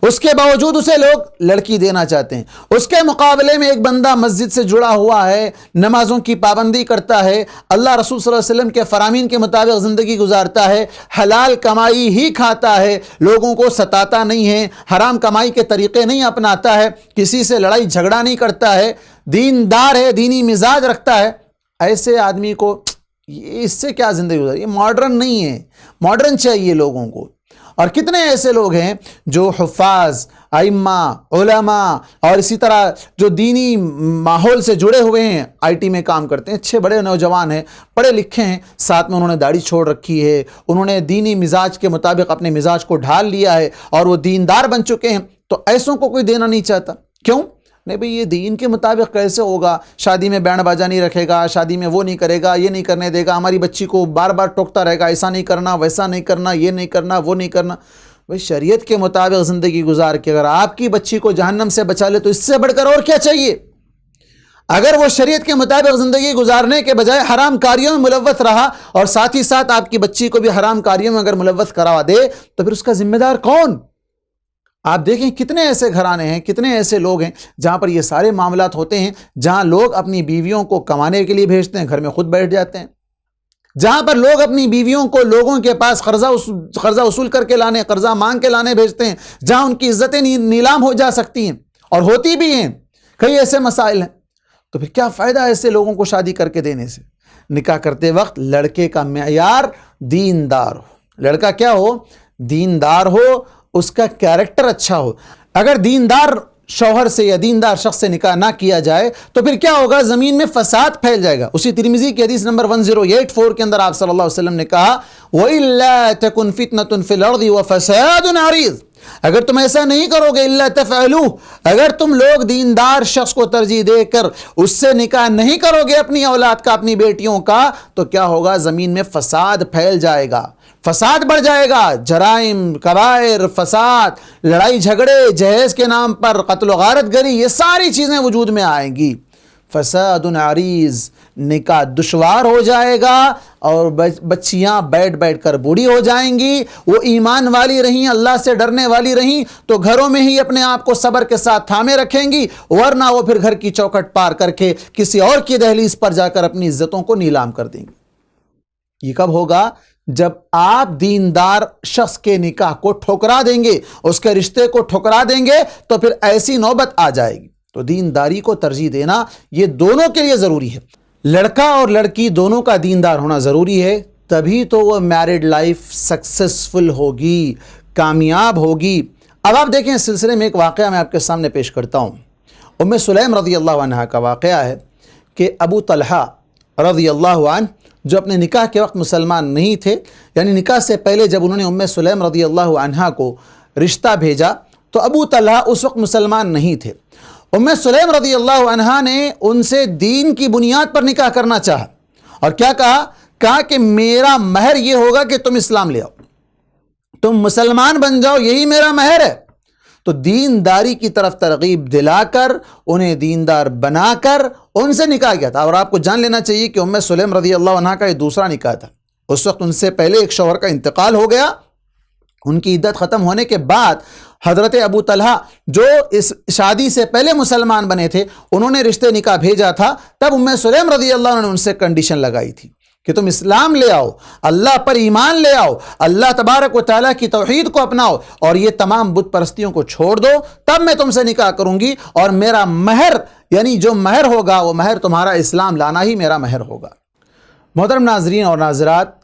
اس کے باوجود اسے لوگ لڑکی دینا چاہتے ہیں. اس کے مقابلے میں ایک بندہ مسجد سے جڑا ہوا ہے، نمازوں کی پابندی کرتا ہے، اللہ رسول صلی اللہ علیہ وسلم کے فرامین کے مطابق زندگی گزارتا ہے، حلال کمائی ہی کھاتا ہے، لوگوں کو ستاتا نہیں ہے، حرام کمائی کے طریقے نہیں اپناتا ہے، کسی سے لڑائی جھگڑا نہیں کرتا ہے، دیندار ہے، دینی مزاج رکھتا ہے. ایسے آدمی کو اس سے کیا زندگی گزار، یہ ماڈرن نہیں ہے. ماڈرن چاہیے لوگوں کو. اور کتنے ایسے لوگ ہیں جو حفاظ، ائمہ، علماء اور اسی طرح جو دینی ماحول سے جڑے ہوئے ہیں، آئی ٹی میں کام کرتے ہیں، اچھے بڑے نوجوان ہیں، پڑھے لکھے ہیں، ساتھ میں انہوں نے داڑھی چھوڑ رکھی ہے، انہوں نے دینی مزاج کے مطابق اپنے مزاج کو ڈھال لیا ہے اور وہ دیندار بن چکے ہیں. تو ایسوں کو کوئی دینا نہیں چاہتا. کیوں؟ نہیں بھئی یہ دین کے مطابق کیسے ہوگا، شادی میں بینڈ باجا نہیں رکھے گا، شادی میں وہ نہیں کرے گا، یہ نہیں کرنے دے گا، ہماری بچی کو بار بار ٹوکتا رہے گا، ایسا نہیں کرنا، ویسا نہیں کرنا، یہ نہیں کرنا، وہ نہیں کرنا. بھئی شریعت کے مطابق زندگی گزار کے اگر آپ کی بچی کو جہنم سے بچا لے تو اس سے بڑھ کر اور کیا چاہیے. اگر وہ شریعت کے مطابق زندگی گزارنے کے بجائے حرام کاریوں میں ملوث رہا اور ساتھ ہی ساتھ آپ کی بچی کو بھی حرام کاریوں میں اگر ملوث کروا دے تو پھر اس کا ذمہ دار کون؟ آپ دیکھیں کتنے ایسے گھرانے ہیں، کتنے ایسے لوگ ہیں جہاں پر یہ سارے معاملات ہوتے ہیں، جہاں لوگ اپنی بیویوں کو کمانے کے لیے بھیجتے ہیں، گھر میں خود بیٹھ جاتے ہیں. جہاں پر لوگ اپنی بیویوں کو لوگوں کے پاس قرضہ وصول کر کے لانے، قرضہ مانگ کے لانے بھیجتے ہیں، جہاں ان کی عزتیں نیلام ہو جا سکتی ہیں اور ہوتی بھی ہیں. کئی ایسے مسائل ہیں. تو پھر کیا فائدہ ایسے لوگوں کو شادی کر کے دینے سے؟ نکاح کرتے وقت لڑکے کا معیار دیندار ہو. لڑکا کیا ہو؟ دیندار ہو، اس کا کیریکٹر اچھا ہو. اگر دیندار شوہر سے یا دیندار شخص سے نکاح نہ کیا جائے تو پھر کیا ہوگا؟ زمین میں فساد پھیل جائے گا. اسی ترمذی کی حدیث نمبر 1084 کے اندر آپ صلی اللہ علیہ وسلم نے کہا وَإِلَّا تَكُنْ فِتْنَةٌ فِي الْأَرْضِ وَفَسَادٌ عَرِيضٌ. اگر تم ایسا نہیں کرو گے، الا تفعلوا، اگر تم لوگ دیندار شخص کو ترجیح دے کر اس سے نکاح نہیں کرو گے اپنی اولاد کا، اپنی بیٹیوں کا، تو کیا ہوگا؟ زمین میں فساد پھیل جائے گا، فساد بڑھ جائے گا. جرائم، کبائر، فساد، لڑائی جھگڑے، جہیز کے نام پر قتل و غارت گری، یہ ساری چیزیں وجود میں آئیں گی. فساد عریض، نکاح دشوار ہو جائے گا اور بچیاں بیٹھ بیٹھ کر بوڑھی ہو جائیں گی۔ وہ ایمان والی رہیں، اللہ سے ڈرنے والی رہیں تو گھروں میں ہی اپنے آپ کو صبر کے ساتھ تھامے رکھیں گی، ورنہ وہ پھر گھر کی چوکھٹ پار کر کے کسی اور کی دہلیز پر جا کر اپنی عزتوں کو نیلام کر دیں گی۔ یہ کب ہوگا؟ جب آپ دیندار شخص کے نکاح کو ٹھکرا دیں گے، اس کے رشتے کو ٹھکرا دیں گے تو پھر ایسی نوبت آ جائے گی۔ تو دینداری کو ترجیح دینا یہ دونوں کے لیے ضروری ہے، لڑکا اور لڑکی دونوں کا دیندار ہونا ضروری ہے، تبھی تو وہ میرڈ لائف سکسیسفل ہوگی، کامیاب ہوگی۔ اب آپ دیکھیں اس سلسلے میں ایک واقعہ میں آپ کے سامنے پیش کرتا ہوں۔ ام سلیم رضی اللہ عنہ کا واقعہ ہے کہ ابو طلحہ رضی اللہ عنہ جو اپنے نکاح کے وقت مسلمان نہیں تھے، یعنی نکاح سے پہلے جب انہوں نے ام سلیم رضی اللہ عنہ کو رشتہ بھیجا تو ابو طلحہ اس وقت مسلمان نہیں تھے۔ ام سلیم رضی اللہ عنہ نے ان سے دین کی بنیاد پر نکاح کرنا چاہا، اور کیا کہا کہ میرا مہر یہ ہوگا کہ تم اسلام لے آؤ، تم مسلمان بن جاؤ، یہی میرا مہر ہے۔ تو دینداری کی طرف ترغیب دلا کر، انہیں دیندار بنا کر ان سے نکاح کیا تھا۔ اور آپ کو جان لینا چاہیے کہ ام سلیم رضی اللہ عنہ کا یہ دوسرا نکاح تھا۔ اس وقت ان سے پہلے ایک شوہر کا انتقال ہو گیا، ان کی عدت ختم ہونے کے بعد حضرت ابو طلحہ جو اس شادی سے پہلے مسلمان بنے تھے، انہوں نے رشتے نکاح بھیجا تھا، تب ام سلیم رضی اللہ عنہ نے ان سے کنڈیشن لگائی تھی کہ تم اسلام لے آؤ، اللہ پر ایمان لے آؤ، اللہ تبارک و تعالیٰ کی توحید کو اپناؤ اور یہ تمام بت پرستیوں کو چھوڑ دو، تب میں تم سے نکاح کروں گی، اور میرا مہر یعنی جو مہر ہوگا وہ مہر تمہارا اسلام لانا ہی میرا مہر ہوگا۔ محترم ناظرین اور ناظرات،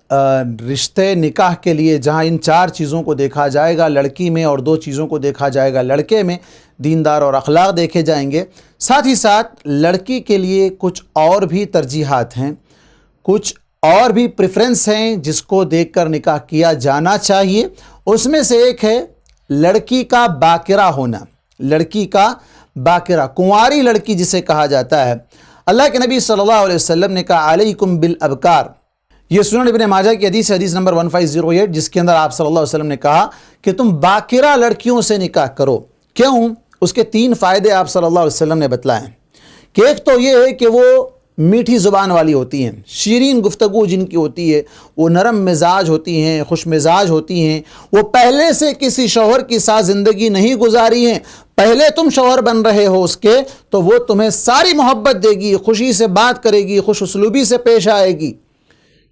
رشتے نکاح کے لیے جہاں ان 4 چیزوں کو دیکھا جائے گا لڑکی میں، اور 2 چیزوں کو دیکھا جائے گا لڑکے میں، دیندار اور اخلاق دیکھے جائیں گے، ساتھ ہی ساتھ لڑکی کے لیے کچھ اور بھی ترجیحات ہیں، کچھ اور بھی پریفرنس ہیں جس کو دیکھ کر نکاح کیا جانا چاہیے۔ اس میں سے ایک ہے لڑکی کا باکرہ ہونا، لڑکی کا باکرہ، کنواری لڑکی جسے کہا جاتا ہے۔ اللہ کے نبی صلی اللہ علیہ وسلم نے کہا علیکم بالابکار، یہ سنن ابن ماجہ کی حدیث نمبر 1508، جس کے اندر آپ صلی اللہ علیہ وسلم نے کہا کہ تم باکرہ لڑکیوں سے نکاح کرو۔ کیوں؟ اس کے 3 فائدے آپ صلی اللہ علیہ وسلم نے بتلائے ہیں کہ ایک تو یہ ہے کہ وہ میٹھی زبان والی ہوتی ہیں، شیرین گفتگو جن کی ہوتی ہے، وہ نرم مزاج ہوتی ہیں، خوش مزاج ہوتی ہیں، وہ پہلے سے کسی شوہر کے ساتھ زندگی نہیں گزاری ہیں، پہلے تم شوہر بن رہے ہو اس کے، تو وہ تمہیں ساری محبت دے گی، خوشی سے بات کرے گی، خوش اسلوبی سے پیش آئے گی،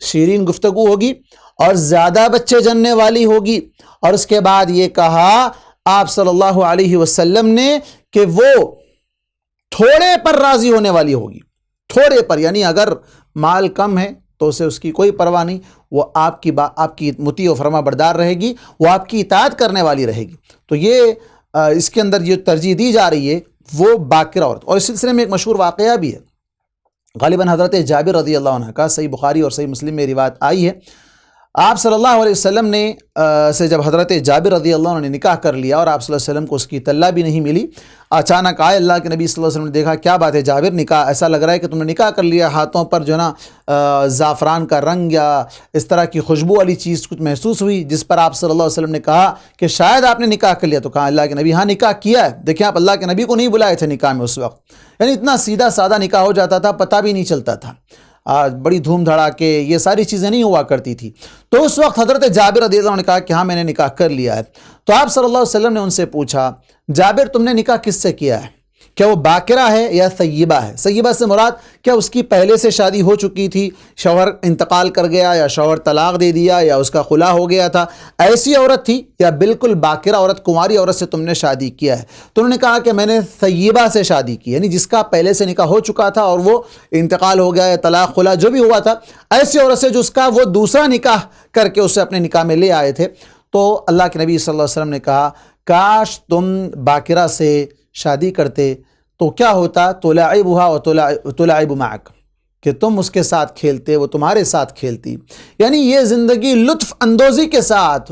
شیرین گفتگو ہوگی اور زیادہ بچے جننے والی ہوگی۔ اور اس کے بعد یہ کہا آپ صلی اللہ علیہ وسلم نے کہ وہ تھوڑے پر راضی ہونے والی ہوگی، تھوڑے پر، یعنی اگر مال کم ہے تو اسے اس کی کوئی پرواہ نہیں، وہ آپ کی مطیع و فرما بردار رہے گی، وہ آپ کی اطاعت کرنے والی رہے گی۔ تو یہ اس کے اندر جو ترجیح دی جا رہی ہے وہ باکرہ عورت۔ اور اس سلسلے میں ایک مشہور واقعہ بھی ہے، غالباً حضرت جابر رضی اللہ عنہ کا صحیح بخاری اور صحیح مسلم میں روایت آئی ہے۔ آپ صلی اللہ علیہ وسلم نے سے جب حضرت جابر رضی اللہ عنہ نے نکاح کر لیا اور آپ صلی اللہ علیہ وسلم کو اس کی اطلاع بھی نہیں ملی، اچانک آئے اللہ کے نبی صلی اللہ علیہ وسلم نے دیکھا کیا بات ہے جابر، نکاح ایسا لگ رہا ہے کہ تم نے نکاح کر لیا، ہاتھوں پر جو نا زعفران کا رنگ یا اس طرح کی خوشبو والی چیز کچھ محسوس ہوئی، جس پر آپ صلی اللہ علیہ وسلم نے کہا کہ شاید آپ نے نکاح کر لیا۔ تو کہا اللہ کے نبی ہاں نکاح کیا ہے۔ دیکھیں آپ اللہ کے نبی کو نہیں بلائے تھے نکاح میں اس وقت، یعنی اتنا سیدھا سادہ نکاح ہو جاتا تھا، پتہ بھی نہیں چلتا تھا، بڑی دھوم دھڑاکے یہ ساری چیزیں نہیں ہوا کرتی تھی۔ تو اس وقت حضرت جابر رضی اللہ عنہ نے کہا کہ ہاں میں نے نکاح کر لیا ہے۔ تو آپ صلی اللہ علیہ وسلم نے ان سے پوچھا جابر تم نے نکاح کس سے کیا ہے؟ کیا وہ باکرہ ہے یا سیبہ ہے؟ سیبہ سے مراد کیا اس کی پہلے سے شادی ہو چکی تھی، شوہر انتقال کر گیا یا شوہر طلاق دے دیا یا اس کا خلا ہو گیا تھا، ایسی عورت تھی، یا بالکل باکرہ عورت کنواری عورت سے تم نے شادی کیا ہے؟ تو انہوں نے کہا کہ میں نے سیبہ سے شادی کی، یعنی جس کا پہلے سے نکاح ہو چکا تھا اور وہ انتقال ہو گیا یا طلاق خلا جو بھی ہوا تھا، ایسی عورت سے جس کا وہ دوسرا نکاح کر کے اسے اپنے نکاح میں لے آئے تھے۔ تو اللہ کے نبی صلی اللہ علیہ وسلم نے کہا کاش تم باکرہ سے شادی کرتے تو کیا ہوتا، تلاعبها وتلاعب معك، کہ تم اس کے ساتھ کھیلتے وہ تمہارے ساتھ کھیلتی، یعنی یہ زندگی لطف اندوزی کے ساتھ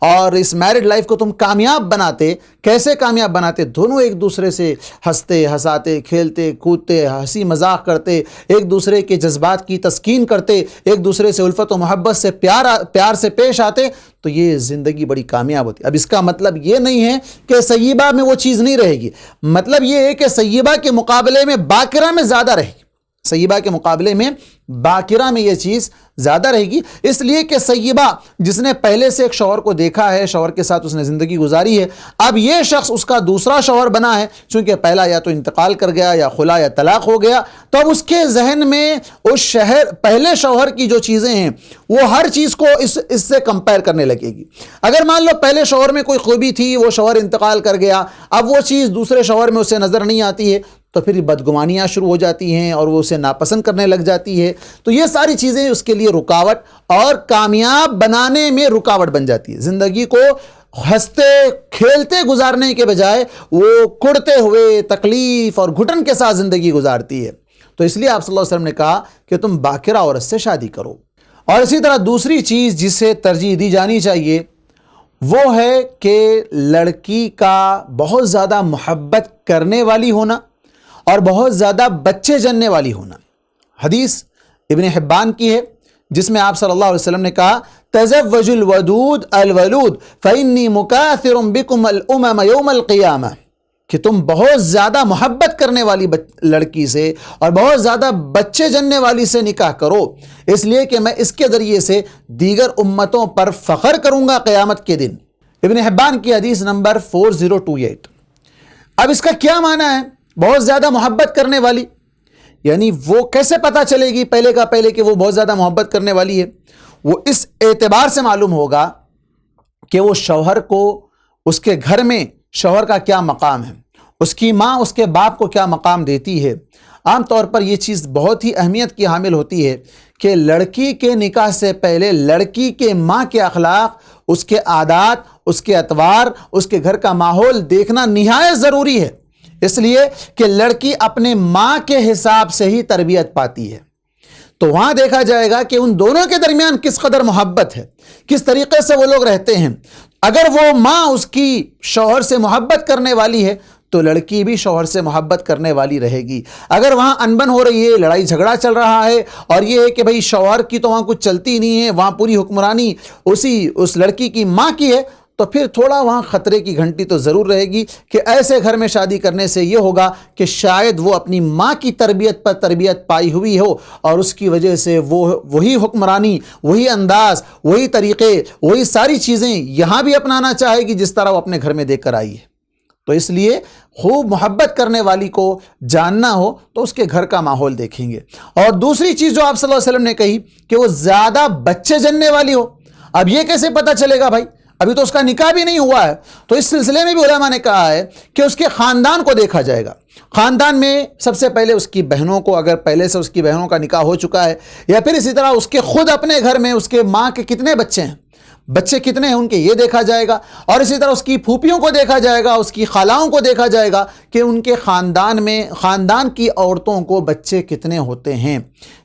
اور اس میرڈ لائف کو تم کامیاب بناتے. کیسے کامیاب بناتے؟ دونوں ایک دوسرے سے ہنستے ہنساتے کھیلتے کودتے ہنسی مذاق کرتے, ایک دوسرے کے جذبات کی تسکین کرتے, ایک دوسرے سے الفت و محبت سے پیار سے پیش آتے, تو یہ زندگی بڑی کامیاب ہوتی. اب اس کا مطلب یہ نہیں ہے کہ سیبہ میں وہ چیز نہیں رہے گی, مطلب یہ ہے کہ سیبہ کے مقابلے میں باقرہ میں زیادہ رہے گی. سیبہ کے مقابلے میں باقرہ میں یہ چیز زیادہ رہے گی, اس لیے کہ سیبہ جس نے پہلے سے ایک شوہر کو دیکھا ہے, شوہر کے ساتھ اس نے زندگی گزاری ہے, اب یہ شخص اس کا دوسرا شوہر بنا ہے, چونکہ پہلا یا تو انتقال کر گیا یا خلا یا طلاق ہو گیا, تو اب اس کے ذہن میں اس پہلے شوہر کی جو چیزیں ہیں وہ ہر چیز کو اس سے کمپیئر کرنے لگے گی. اگر مان لو پہلے شوہر میں کوئی خوبی تھی, وہ شوہر انتقال کر گیا, اب وہ چیز دوسرے شوہر میں اسے نظر نہیں آتی ہے, تو پھر بدگمانیاں شروع ہو جاتی ہیں اور وہ اسے ناپسند کرنے لگ جاتی ہے. تو یہ ساری چیزیں اس کے لیے رکاوٹ اور کامیاب بنانے میں رکاوٹ بن جاتی ہے. زندگی کو ہنستے کھیلتے گزارنے کے بجائے وہ کڑتے ہوئے تکلیف اور گھٹن کے ساتھ زندگی گزارتی ہے. تو اس لیے آپ صلی اللہ علیہ وسلم نے کہا کہ تم باکرہ عورت سے شادی کرو. اور اسی طرح دوسری چیز جسے ترجیح دی جانی چاہیے وہ ہے کہ لڑکی کا بہت زیادہ محبت کرنے والی ہونا اور بہت زیادہ بچے جننے والی ہونا. حدیث ابن حبان کی ہے جس میں آپ صلی اللہ علیہ وسلم نے کہا تزوج الودود الولود فإنی مکاثر بکم الامم یوم القیامہ, کہ تم بہت زیادہ محبت کرنے والی لڑکی سے اور بہت زیادہ بچے جننے والی سے نکاح کرو, اس لیے کہ میں اس کے ذریعے سے دیگر امتوں پر فخر کروں گا قیامت کے دن. ابن حبان کی حدیث نمبر 4028. اب اس کا کیا معنی ہے بہت زیادہ محبت کرنے والی؟ یعنی وہ کیسے پتا چلے گی پہلے کا پہلے کہ وہ بہت زیادہ محبت کرنے والی ہے؟ وہ اس اعتبار سے معلوم ہوگا کہ وہ شوہر کو اس کے گھر میں شوہر کا کیا مقام ہے, اس کی ماں اس کے باپ کو کیا مقام دیتی ہے. عام طور پر یہ چیز بہت ہی اہمیت کی حامل ہوتی ہے کہ لڑکی کے نکاح سے پہلے لڑکی کے ماں کے اخلاق, اس کے عادات, اس کے اطوار, اس کے گھر کا ماحول دیکھنا نہایت ضروری ہے, اس لیے کہ لڑکی اپنے ماں کے حساب سے ہی تربیت پاتی ہے. تو وہاں دیکھا جائے گا کہ ان دونوں کے درمیان کس قدر محبت ہے, کس طریقے سے وہ لوگ رہتے ہیں. اگر وہ ماں اس کی شوہر سے محبت کرنے والی ہے تو لڑکی بھی شوہر سے محبت کرنے والی رہے گی. اگر وہاں انبن ہو رہی ہے, لڑائی جھگڑا چل رہا ہے اور یہ ہے کہ بھئی شوہر کی تو وہاں کچھ چلتی نہیں ہے, وہاں پوری حکمرانی اس لڑکی کی ماں کی ہے, تو پھر تھوڑا وہاں خطرے کی گھنٹی تو ضرور رہے گی کہ ایسے گھر میں شادی کرنے سے یہ ہوگا کہ شاید وہ اپنی ماں کی تربیت پر تربیت پائی ہوئی ہو اور اس کی وجہ سے وہی حکمرانی, وہی انداز, وہی طریقے, وہی ساری چیزیں یہاں بھی اپنانا چاہے گی جس طرح وہ اپنے گھر میں دیکھ کر آئی ہے. تو اس لیے خوب محبت کرنے والی کو جاننا ہو تو اس کے گھر کا ماحول دیکھیں گے. اور دوسری چیز جو آپ صلی اللہ علیہ وسلم نے کہی کہ وہ زیادہ بچے جننے والی ہو. اب یہ کیسے پتہ چلے گا بھائی؟ ابھی تو اس کا نکاح بھی نہیں ہوا ہے. تو اس سلسلے میں بھی علماء نے کہا ہے کہ اس کے خاندان کو دیکھا جائے گا. خاندان میں سب سے پہلے اس کی بہنوں کو, اگر پہلے سے اس کی بہنوں کا نکاح ہو چکا ہے, یا پھر اسی طرح اس کے خود اپنے گھر میں اس کے ماں کے کتنے بچے ہیں, بچے کتنے ہیں ان کے, یہ دیکھا جائے گا. اور اسی طرح اس کی پھوپھیوں کو دیکھا جائے گا, اس کی خالاؤں کو دیکھا جائے گا کہ ان کے خاندان کی عورتوں کو بچے کتنے ہوتے ہیں.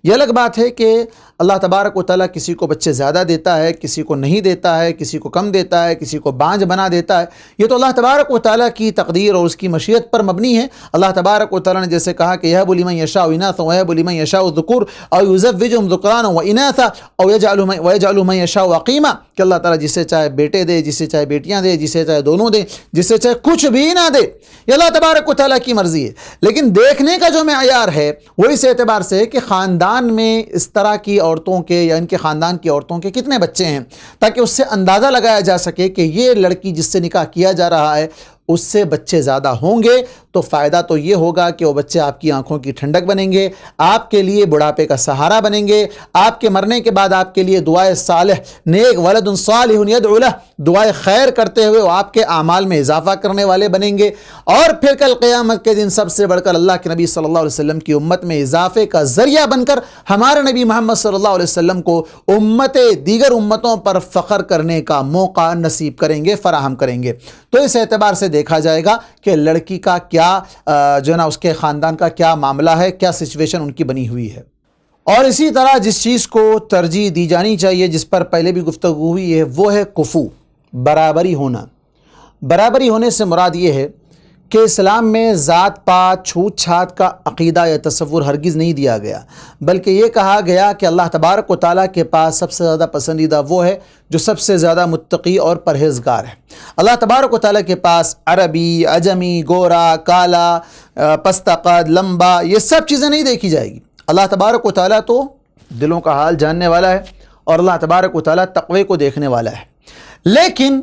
یہ الگ بات ہے کہ اللہ تبارک و تعالیٰ کسی کو بچے زیادہ دیتا ہے, کسی کو نہیں دیتا ہے, کسی کو کم دیتا ہے, کسی کو بانجھ بنا دیتا ہے. یہ تو اللہ تبارک و تعالیٰ کی تقدیر اور اس کی مشیت پر مبنی ہے. اللہ تبارک و تعالیٰ نے جیسے کہا کہ یَهَبُ لِمَن يَشَاءُ إِنَاثًا وَيَهَبُ لِمَن يَشَاءُ الذُّكُورَ أَوْ يُزَوِّجُهُمْ ذُكْرَانًا وَإِنَاثًا أَوْ يَجْعَلُ مَن يَشَاءُ عَقِيمًا, کہ اللہ تعالیٰ جسے چاہے بیٹے دے, جسے چاہے بیٹیاں دے, جسے چاہے دونوں دے, جسے چاہے کچھ بھی نہ دے. یہ اللہ تبارک و تعالیٰ کی مرضی ہے. لیکن دیکھنے کا جو معیار ہے وہ اس اعتبار سے ہے کہ خاندان میں اس طرح کی عورتوں کے یا ان کے خاندان کی عورتوں کے کتنے بچے ہیں, تاکہ اس سے اندازہ لگایا جا سکے کہ یہ لڑکی جس سے نکاح کیا جا رہا ہے اس سے بچے زیادہ ہوں گے. تو فائدہ تو یہ ہوگا کہ وہ بچے آپ کی آنکھوں کی ٹھنڈک بنیں گے, آپ کے لیے بڑھاپے کا سہارا بنیں گے, آپ کے مرنے کے بعد آپ کے لیے دعائے صالح, نیک ولد صالح یدعو لہ, دعائے خیر کرتے ہوئے وہ آپ کے اعمال میں اضافہ کرنے والے بنیں گے. اور پھر کل قیامت کے دن سب سے بڑھ کر اللہ کے نبی صلی اللہ علیہ وسلم کی امت میں اضافے کا ذریعہ بن کر ہمارے نبی محمد صلی اللہ علیہ وسلم کو دیگر امتوں پر فخر کرنے کا موقع نصیب کریں گے, فراہم کریں گے. تو اس اعتبار سے دیکھا جائے گا کہ لڑکی کا کیا جو ہے نا اس کے خاندان کا کیا معاملہ ہے, کیا سچویشن ان کی بنی ہوئی ہے. اور اسی طرح جس چیز کو ترجیح دی جانی چاہیے، جس پر پہلے بھی گفتگو ہوئی ہے، وہ ہے کفو، برابری ہونا۔ برابری ہونے سے مراد یہ ہے کہ اسلام میں ذات پات چھوت چھات کا عقیدہ یا تصور ہرگز نہیں دیا گیا، بلکہ یہ کہا گیا کہ اللہ تبارک و تعالیٰ کے پاس سب سے زیادہ پسندیدہ وہ ہے جو سب سے زیادہ متقی اور پرہیزگار ہے۔ اللہ تبارک و تعالیٰ کے پاس عربی، عجمی، گورا، کالا، پست قد، لمبا، یہ سب چیزیں نہیں دیکھی جائے گی۔ اللہ تبارک و تعالیٰ تو دلوں کا حال جاننے والا ہے، اور اللہ تبارک و تعالیٰ تقوی کو دیکھنے والا ہے۔ لیکن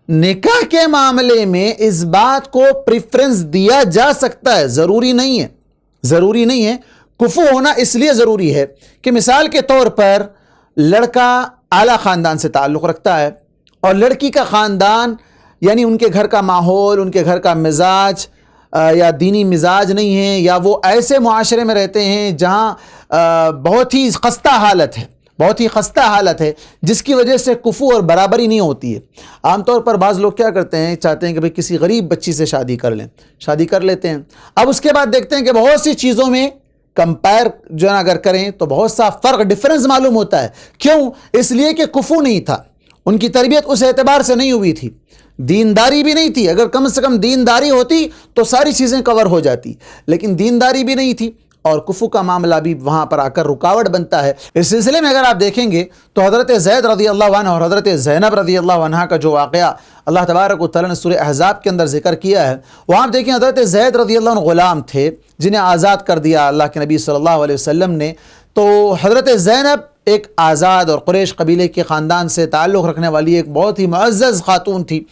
نکاح کے معاملے میں اس بات کو پریفرنس دیا جا سکتا ہے، ضروری نہیں ہے۔ کفو ہونا اس لیے ضروری ہے کہ مثال کے طور پر لڑکا اعلیٰ خاندان سے تعلق رکھتا ہے، اور لڑکی کا خاندان یعنی ان کے گھر کا ماحول، ان کے گھر کا مزاج یا دینی مزاج نہیں ہے، یا وہ ایسے معاشرے میں رہتے ہیں جہاں بہت ہی خستہ حالت ہے، جس کی وجہ سے کفو اور برابری نہیں ہوتی ہے۔ عام طور پر بعض لوگ کیا کرتے ہیں، چاہتے ہیں کہ بھئی کسی غریب بچی سے شادی کر لیتے ہیں۔ اب اس کے بعد دیکھتے ہیں کہ بہت سی چیزوں میں کمپائر جو اگر کریں تو بہت سا ڈفرنس معلوم ہوتا ہے۔ کیوں؟ اس لیے کہ کفو نہیں تھا، ان کی تربیت اس اعتبار سے نہیں ہوئی تھی، دینداری بھی نہیں تھی۔ اگر کم سے کم دینداری ہوتی تو ساری چیزیں کور ہو جاتی، لیکن دینداری بھی نہیں تھی، اور کفو کا معاملہ بھی وہاں پر آ کر رکاوٹ بنتا ہے۔ اس سلسلے میں اگر آپ دیکھیں گے تو حضرت زید رضی اللہ عنہ اور حضرت زینب رضی اللہ عنہ کا جو واقعہ اللہ تبارک و تعالیٰ نے سورہ احزاب کے اندر ذکر کیا ہے، وہاں آپ دیکھیں حضرت زید رضی اللہ عنہ غلام تھے جنہیں آزاد کر دیا اللہ کے نبی صلی اللہ علیہ وسلم نے۔ تو حضرت زینب ایک آزاد اور قریش قبیلے کے خاندان سے تعلق رکھنے والی ایک بہت ہی معزز خاتون تھی۔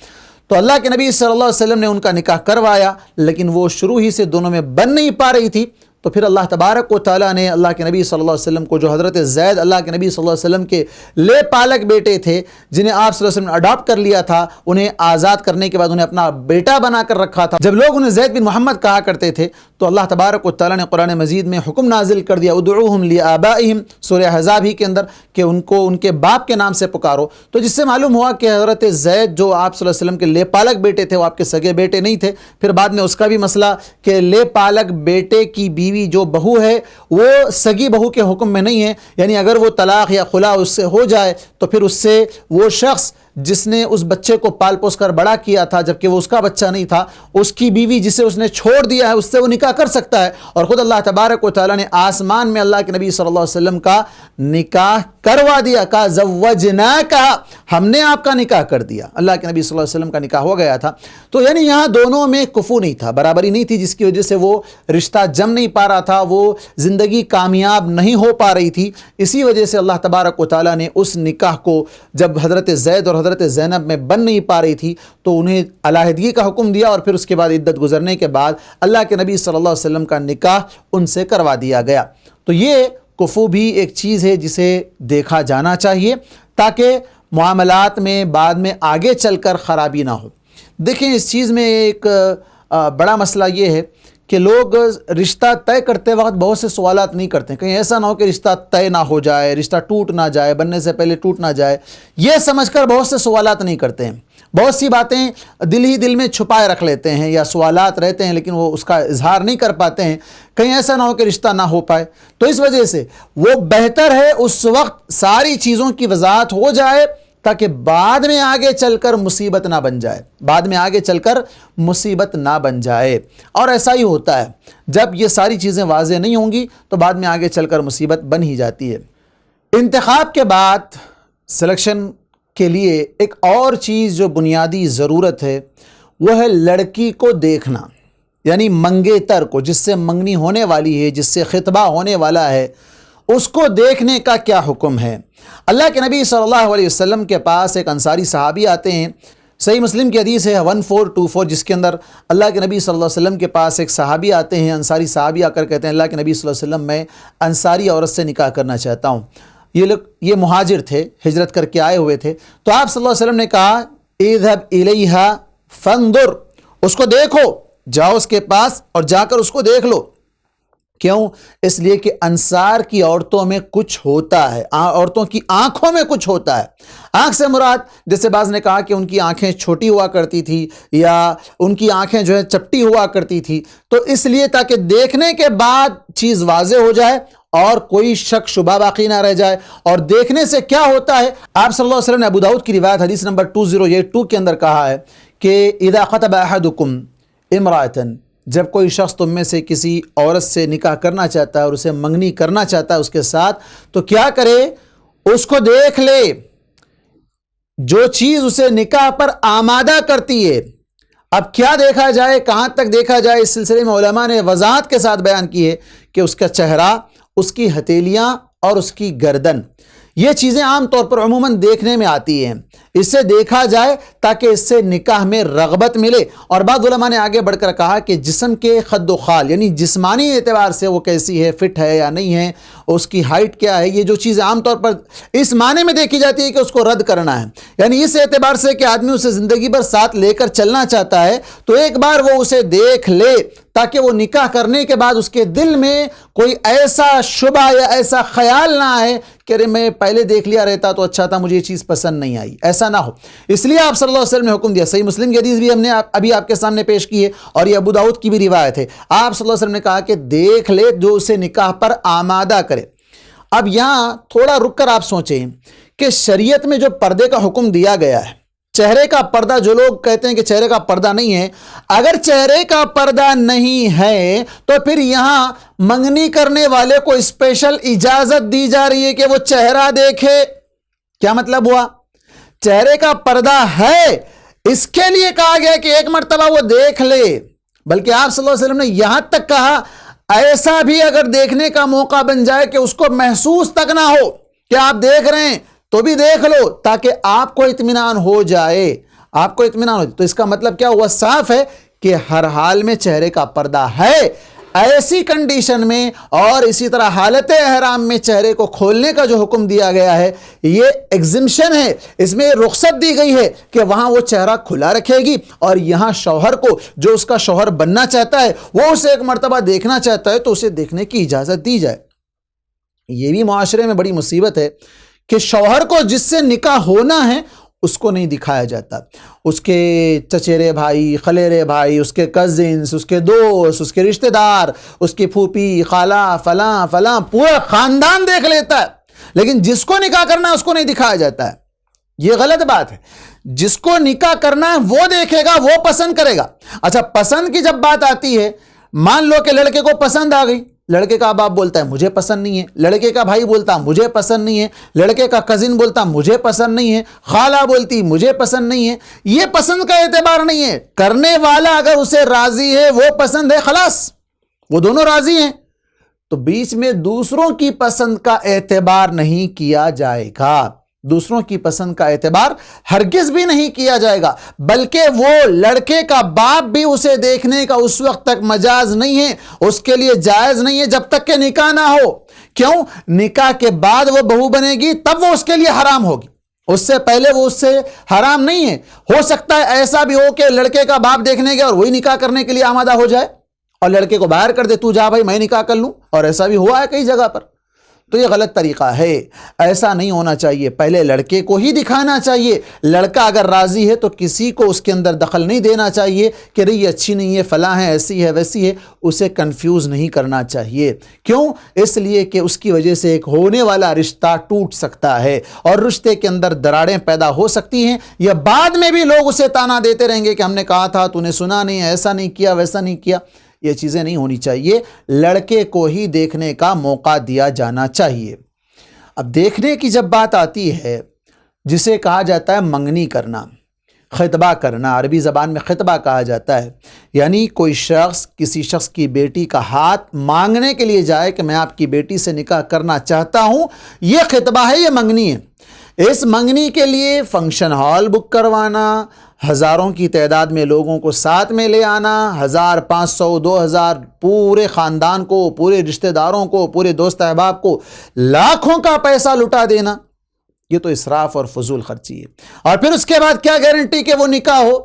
تو اللہ کے نبی صلی اللہ علیہ وسلم نے ان کا نکاح کروایا، لیکن وہ شروع ہی سے دونوں میں بن نہیں پا رہی تھی۔ تو پھر اللہ تبارک و تعالیٰ نے اللہ کے نبی صلی اللہ علیہ وسلم کو، جو حضرت زید اللہ کے نبی صلی اللہ علیہ وسلم کے لے پالک بیٹے تھے، جنہیں آپ صلی اللہ علیہ وسلم نے اڈاپٹ کر لیا تھا، انہیں آزاد کرنے کے بعد انہیں اپنا بیٹا بنا کر رکھا تھا۔ جب لوگ انہیں زید بن محمد کہا کرتے تھے تو اللہ تبارک و تعالیٰ نے قرآن مجید میں حکم نازل کر دیا، ادعوہم لآبائہم، سورہ احزاب ہی کے اندر، کہ ان کو ان کے باپ کے نام سے پکارو۔ تو جس سے معلوم ہوا کہ حضرت زید جو آپ صلی اللہ علیہ وسلم کے لے پالک بیٹے تھے، وہ آپ کے سگے بیٹے نہیں تھے۔ پھر بعد میں اس کا بھی مسئلہ کہ لے پالک بیٹے کی بیوی جو بہو ہے وہ سگی بہو کے حکم میں نہیں ہے، یعنی اگر وہ طلاق یا خلا اس سے ہو جائے تو پھر اس سے وہ شخص جس نے اس بچے کو پال پوس کر بڑا کیا تھا جبکہ وہ اس کا بچہ نہیں تھا، اس کی بیوی جسے اس نے چھوڑ دیا ہے اس سے وہ نکاح کر سکتا ہے۔ اور خود اللہ تبارک و تعالیٰ نے آسمان میں اللہ کے نبی صلی اللہ علیہ وسلم کا نکاح کروا دیا، کہا زوجناکا، ہم نے آپ کا نکاح کر دیا۔ اللہ کے نبی صلی اللہ علیہ وسلم کا نکاح ہو گیا تھا۔ تو یعنی یہاں دونوں میں کفو نہیں تھا، برابری نہیں تھی، جس کی وجہ سے وہ رشتہ جم نہیں پا رہا تھا، وہ زندگی کامیاب نہیں ہو پا رہی تھی۔ اسی وجہ سے اللہ تبارک و تعالیٰ نے اس نکاح کو، جب حضرت زید اور حضرت زینب میں بن نہیں پا رہی تھی تو انہیں علیحدگی کا حکم دیا، اور پھر اس کے بعد عدت گزرنے کے بعد اللہ کے نبی صلی اللہ علیہ وسلم کا نکاح ان سے کروا دیا گیا۔ تو یہ کفو بھی ایک چیز ہے جسے دیکھا جانا چاہیے تاکہ معاملات میں بعد میں آگے چل کر خرابی نہ ہو۔ دیکھیں اس چیز میں ایک بڑا مسئلہ یہ ہے کہ لوگ رشتہ طے کرتے وقت بہت سے سوالات نہیں کرتے ہیں، کہیں ایسا نہ ہو کہ رشتہ طے نہ ہو جائے، رشتہ ٹوٹ نہ جائے، بننے سے پہلے ٹوٹ نہ جائے، یہ سمجھ کر بہت سے سوالات نہیں کرتے ہیں۔ بہت سی باتیں دل ہی دل میں چھپائے رکھ لیتے ہیں، یا سوالات رہتے ہیں لیکن وہ اس کا اظہار نہیں کر پاتے ہیں، کہیں ایسا نہ ہو کہ رشتہ نہ ہو پائے۔ تو اس وجہ سے وہ بہتر ہے اس وقت ساری چیزوں کی وضاحت ہو جائے تاکہ بعد میں آگے چل کر مصیبت نہ بن جائے، اور ایسا ہی ہوتا ہے جب یہ ساری چیزیں واضح نہیں ہوں گی تو بعد میں آگے چل کر مصیبت بن ہی جاتی ہے۔ انتخاب کے بعد سلیکشن کے لیے ایک اور چیز جو بنیادی ضرورت ہے وہ ہے لڑکی کو دیکھنا، یعنی منگیتر کو، جس سے منگنی ہونے والی ہے، جس سے خطبہ ہونے والا ہے، اس کو دیکھنے کا کیا حکم ہے۔ اللہ کے نبی صلی اللہ علیہ وسلم کے پاس ایک انصاری صحابی آتے ہیں، صحیح مسلم کی حدیث ہے 1424، جس کے اندر اللہ کے نبی صلی اللہ علیہ وسلم کے پاس ایک صحابی آتے ہیں، انصاری صحابی آ کر کہتے ہیں اللہ کے نبی صلی اللہ علیہ وسلم میں انصاری عورت سے نکاح کرنا چاہتا ہوں۔ یہ مہاجر تھے، ہجرت کر کے آئے ہوئے تھے۔ تو آپ صلی اللہ علیہ وسلم نے کہا اذهب الیہا فانظر، اس کو دیکھو، جاؤ اس کے پاس اور جا کر اس کو دیکھ لو۔ کیوں؟ اس لیے کہ انصار کی عورتوں میں کچھ ہوتا ہے، عورتوں کی آنکھوں میں کچھ ہوتا ہے۔ آنکھ سے مراد جیسے بعض نے کہا کہ ان کی آنکھیں چھوٹی ہوا کرتی تھی یا ان کی آنکھیں جو ہے چپٹی ہوا کرتی تھی، تو اس لیے تاکہ دیکھنے کے بعد چیز واضح ہو جائے اور کوئی شک شبہ باقی نہ رہ جائے۔ اور دیکھنے سے کیا ہوتا ہے، آپ صلی اللہ علیہ وسلم نے ابو داؤد کی روایت حدیث نمبر 2082 کے اندر کہا ہے کہ اذا خطب احدکم امرأة، جب کوئی شخص تم میں سے کسی عورت سے نکاح کرنا چاہتا ہے اور اسے منگنی کرنا چاہتا ہے اس کے ساتھ، تو کیا کرے؟ اس کو دیکھ لے، جو چیز اسے نکاح پر آمادہ کرتی ہے۔ اب کیا دیکھا جائے، کہاں تک دیکھا جائے، اس سلسلے میں علماء نے وضاحت کے ساتھ بیان کی ہے کہ اس کا چہرہ، اس کی ہتھیلیاں اور اس کی گردن، یہ چیزیں عام طور پر عموماً دیکھنے میں آتی ہیں، اسے دیکھا جائے تاکہ اس سے نکاح میں رغبت ملے۔ اور بعض علماء نے آگے بڑھ کر کہا کہ جسم کے خد و خال، یعنی جسمانی اعتبار سے وہ کیسی ہے، فٹ ہے یا نہیں ہے، اس کی ہائٹ کیا ہے، یہ جو چیزیں عام طور پر اس معنی میں دیکھی جاتی ہے کہ اس کو رد کرنا ہے، یعنی اس اعتبار سے کہ آدمی اسے زندگی بھر ساتھ لے کر چلنا چاہتا ہے، تو ایک بار وہ اسے دیکھ لے تاکہ وہ نکاح کرنے کے بعد اس کے دل میں کوئی ایسا شبہ یا ایسا خیال نہ آئے کہ ارے میں پہلے دیکھ لیا رہتا تو اچھا تھا، مجھے یہ چیز پسند نہیں آئی، ایسا نہ ہو۔ اس لیے آپ صلی اللہ علیہ وسلم نے حکم دیا، صحیح مسلم کی حدیث بھی ہم نے ابھی آپ کے سامنے پیش کی ہے اور یہ ابو داؤد کی بھی روایت ہے، آپ صلی اللہ علیہ وسلم نے کہا کہ دیکھ لے جو اسے نکاح پر آمادہ کرے۔ اب یہاں تھوڑا رک کر آپ سوچیں کہ شریعت میں جو پردے کا حکم دیا گیا ہے، چہرے کا پردہ، جو لوگ کہتے ہیں کہ چہرے کا پردہ نہیں ہے، اگر چہرے کا پردہ نہیں ہے تو پھر یہاں منگنی کرنے والے کو اسپیشل اجازت دی جا رہی ہے کہ وہ چہرہ دیکھے۔ کیا مطلب ہوا؟ چہرے کا پردہ ہے، اس کے لیے کہا گیا کہ ایک مرتبہ وہ دیکھ لے، بلکہ آپ صلی اللہ علیہ وسلم نے یہاں تک کہا ایسا بھی اگر دیکھنے کا موقع بن جائے کہ اس کو محسوس تک نہ ہو کہ آپ دیکھ رہے ہیں تو بھی دیکھ لو تاکہ آپ کو اطمینان ہو جائے، آپ کو اطمینان ہو جائے۔ تو اس کا مطلب کیا ہوا؟ صاف ہے کہ ہر حال میں چہرے کا پردہ ہے۔ ایسی کنڈیشن میں اور اسی طرح حالت احرام میں چہرے کو کھولنے کا جو حکم دیا گیا ہے، یہ ایگزمشن ہے، اس میں رخصت دی گئی ہے کہ وہاں وہ چہرہ کھلا رکھے گی اور یہاں شوہر کو، جو اس کا شوہر بننا چاہتا ہے، وہ اسے ایک مرتبہ دیکھنا چاہتا ہے تو اسے دیکھنے کی اجازت دی جائے۔ یہ بھی معاشرے میں بڑی مصیبت ہے کہ شوہر کو جس سے نکاح ہونا ہے اس کو نہیں دکھایا جاتا، اس کے چچیرے بھائی، خلیرے بھائی، اس کے کزنز، اس کے دوست، اس کے رشتہ دار، اس کی پھوپھی، خالہ، فلاں فلاں، پورا خاندان دیکھ لیتا ہے، لیکن جس کو نکاح کرنا ہے اس کو نہیں دکھایا جاتا ہے۔ یہ غلط بات ہے۔ جس کو نکاح کرنا ہے وہ دیکھے گا، وہ پسند کرے گا۔ اچھا، پسند کی جب بات آتی ہے، مان لو کہ لڑکے کو پسند آ گئی، لڑکے کا باپ بولتا ہے مجھے پسند نہیں ہے، لڑکے کا بھائی بولتا مجھے پسند نہیں ہے، لڑکے کا کزن بولتا مجھے پسند نہیں ہے، خالہ بولتی مجھے پسند نہیں ہے۔ یہ پسند کا اعتبار نہیں ہے، کرنے والا اگر اسے راضی ہے، وہ پسند ہے، خلاص وہ دونوں راضی ہیں، تو بیچ میں دوسروں کی پسند کا اعتبار نہیں کیا جائے گا، دوسروں کی پسند کا اعتبار ہرگز بھی نہیں کیا جائے گا، بلکہ وہ لڑکے کا باپ بھی اسے دیکھنے کا اس وقت تک مجاز نہیں ہے، اس کے لیے جائز نہیں ہے جب تک کہ نکاح نہ ہو۔ کیوں؟ نکاح کے بعد وہ بہو بنے گی تب وہ اس کے لیے حرام ہوگی، اس سے پہلے وہ اس سے حرام نہیں ہے۔ ہو سکتا ہے ایسا بھی ہو کہ لڑکے کا باپ دیکھنے گیا اور وہی نکاح کرنے کے لیے آمادہ ہو جائے اور لڑکے کو باہر کر دے، تو جا بھائی میں نکاح کر لوں، اور ایسا بھی ہوا ہے کئی جگہ پر۔ تو یہ غلط طریقہ ہے، ایسا نہیں ہونا چاہیے۔ پہلے لڑکے کو ہی دکھانا چاہیے، لڑکا اگر راضی ہے تو کسی کو اس کے اندر دخل نہیں دینا چاہیے کہ رہی یہ اچھی نہیں ہے، فلاں ہے، ایسی ہے، ویسی ہے، اسے کنفیوز نہیں کرنا چاہیے۔ کیوں؟ اس لیے کہ اس کی وجہ سے ایک ہونے والا رشتہ ٹوٹ سکتا ہے اور رشتے کے اندر دراڑیں پیدا ہو سکتی ہیں، یا بعد میں بھی لوگ اسے تانا دیتے رہیں گے کہ ہم نے کہا تھا، تو نے سنا نہیں، ایسا نہیں کیا، ویسا نہیں کیا۔ یہ چیزیں نہیں ہونی چاہیے، لڑکے کو ہی دیکھنے کا موقع دیا جانا چاہیے۔ اب دیکھنے کی جب بات آتی ہے، جسے کہا جاتا ہے منگنی کرنا، خطبہ کرنا، عربی زبان میں خطبہ کہا جاتا ہے، یعنی کوئی شخص کسی شخص کی بیٹی کا ہاتھ مانگنے کے لیے جائے کہ میں آپ کی بیٹی سے نکاح کرنا چاہتا ہوں، یہ خطبہ ہے، یہ منگنی ہے۔ اس منگنی کے لیے فنکشن ہال بک کروانا، ہزاروں کی تعداد میں لوگوں کو ساتھ میں لے آنا، 1000، 500، 2000، پورے خاندان کو، پورے رشتہ داروں کو، پورے دوست احباب کو لاکھوں کا پیسہ لٹا دینا، یہ تو اسراف اور فضول خرچی ہے۔ اور پھر اس کے بعد کیا گارنٹی کہ وہ نکاح ہو؟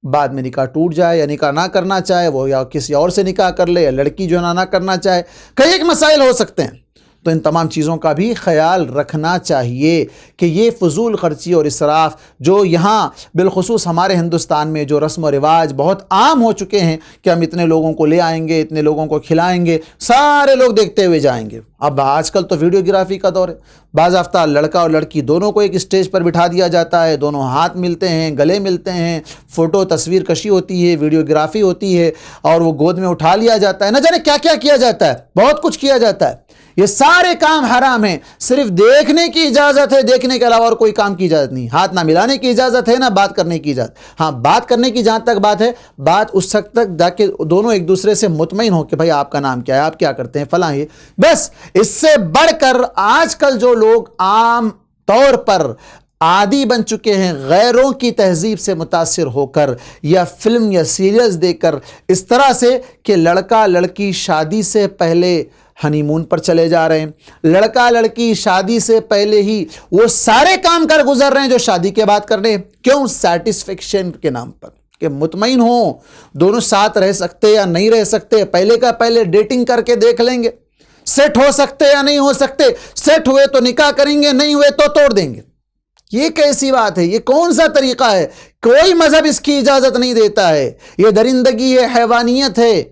بعد میں نکاح ٹوٹ جائے یا نکاح نہ کرنا چاہے وہ، یا کسی اور سے نکاح کر لے، یا لڑکی جو ہے نہ کرنا چاہے، کئی ایک مسائل ہو سکتے ہیں۔ تو ان تمام چیزوں کا بھی خیال رکھنا چاہیے کہ یہ فضول خرچی اور اسراف جو یہاں بالخصوص ہمارے ہندوستان میں جو رسم و رواج بہت عام ہو چکے ہیں کہ ہم اتنے لوگوں کو لے آئیں گے، اتنے لوگوں کو کھلائیں گے، سارے لوگ دیکھتے ہوئے جائیں گے۔ اب آج کل تو ویڈیوگرافی کا دور ہے، بعض ہفتہ لڑکا اور لڑکی دونوں کو ایک اسٹیج پر بٹھا دیا جاتا ہے، دونوں ہاتھ ملتے ہیں، گلے ملتے ہیں، فوٹو تصویر کشی ہوتی ہے، ویڈیوگرافی ہوتی ہے، اور وہ گود میں اٹھا لیا جاتا ہے، نہ جانے کیا کیا کیا جاتا ہے، بہت کچھ کیا جاتا ہے۔ یہ سارے کام حرام ہیں، صرف دیکھنے کی اجازت ہے، دیکھنے کے علاوہ اور کوئی کام کی اجازت نہیں۔ ہاتھ نہ ملانے کی اجازت ہے، نہ بات کرنے کی اجازت۔ ہاں، بات کرنے کی جہاں تک بات ہے، بات اس حد تک تاکہ دونوں ایک دوسرے سے مطمئن ہو کہ بھائی آپ کا نام کیا ہے، آپ کیا کرتے ہیں، فلاں، یہ بس۔ اس سے بڑھ کر آج کل جو لوگ عام طور پر عادی بن چکے ہیں غیروں کی تہذیب سے متاثر ہو کر، یا فلم یا سیریلز دیکھ کر، اس طرح سے کہ لڑکا لڑکی شادی سے پہلے ہنی مون پر چلے جا رہے ہیں، لڑکا لڑکی شادی سے پہلے ہی وہ سارے کام کر گزر رہے ہیں جو شادی کے بعد کر رہے ہیں۔ کیوں؟ سیٹسفیکشن کے نام پر، کہ مطمئن ہوں دونوں ساتھ رہ سکتے یا نہیں رہ سکتے، پہلے کا پہلے ڈیٹنگ کر کے دیکھ لیں گے، سیٹ ہو سکتے یا نہیں ہو سکتے، سیٹ ہوئے تو نکاح کریں گے، نہیں ہوئے تو توڑ دیں گے۔ یہ کیسی بات ہے؟ یہ کون سا طریقہ ہے؟ کوئی مذہب اس کی اجازت نہیں دیتا ہے۔ یہ درندگی ہے، حیوانیت ہے،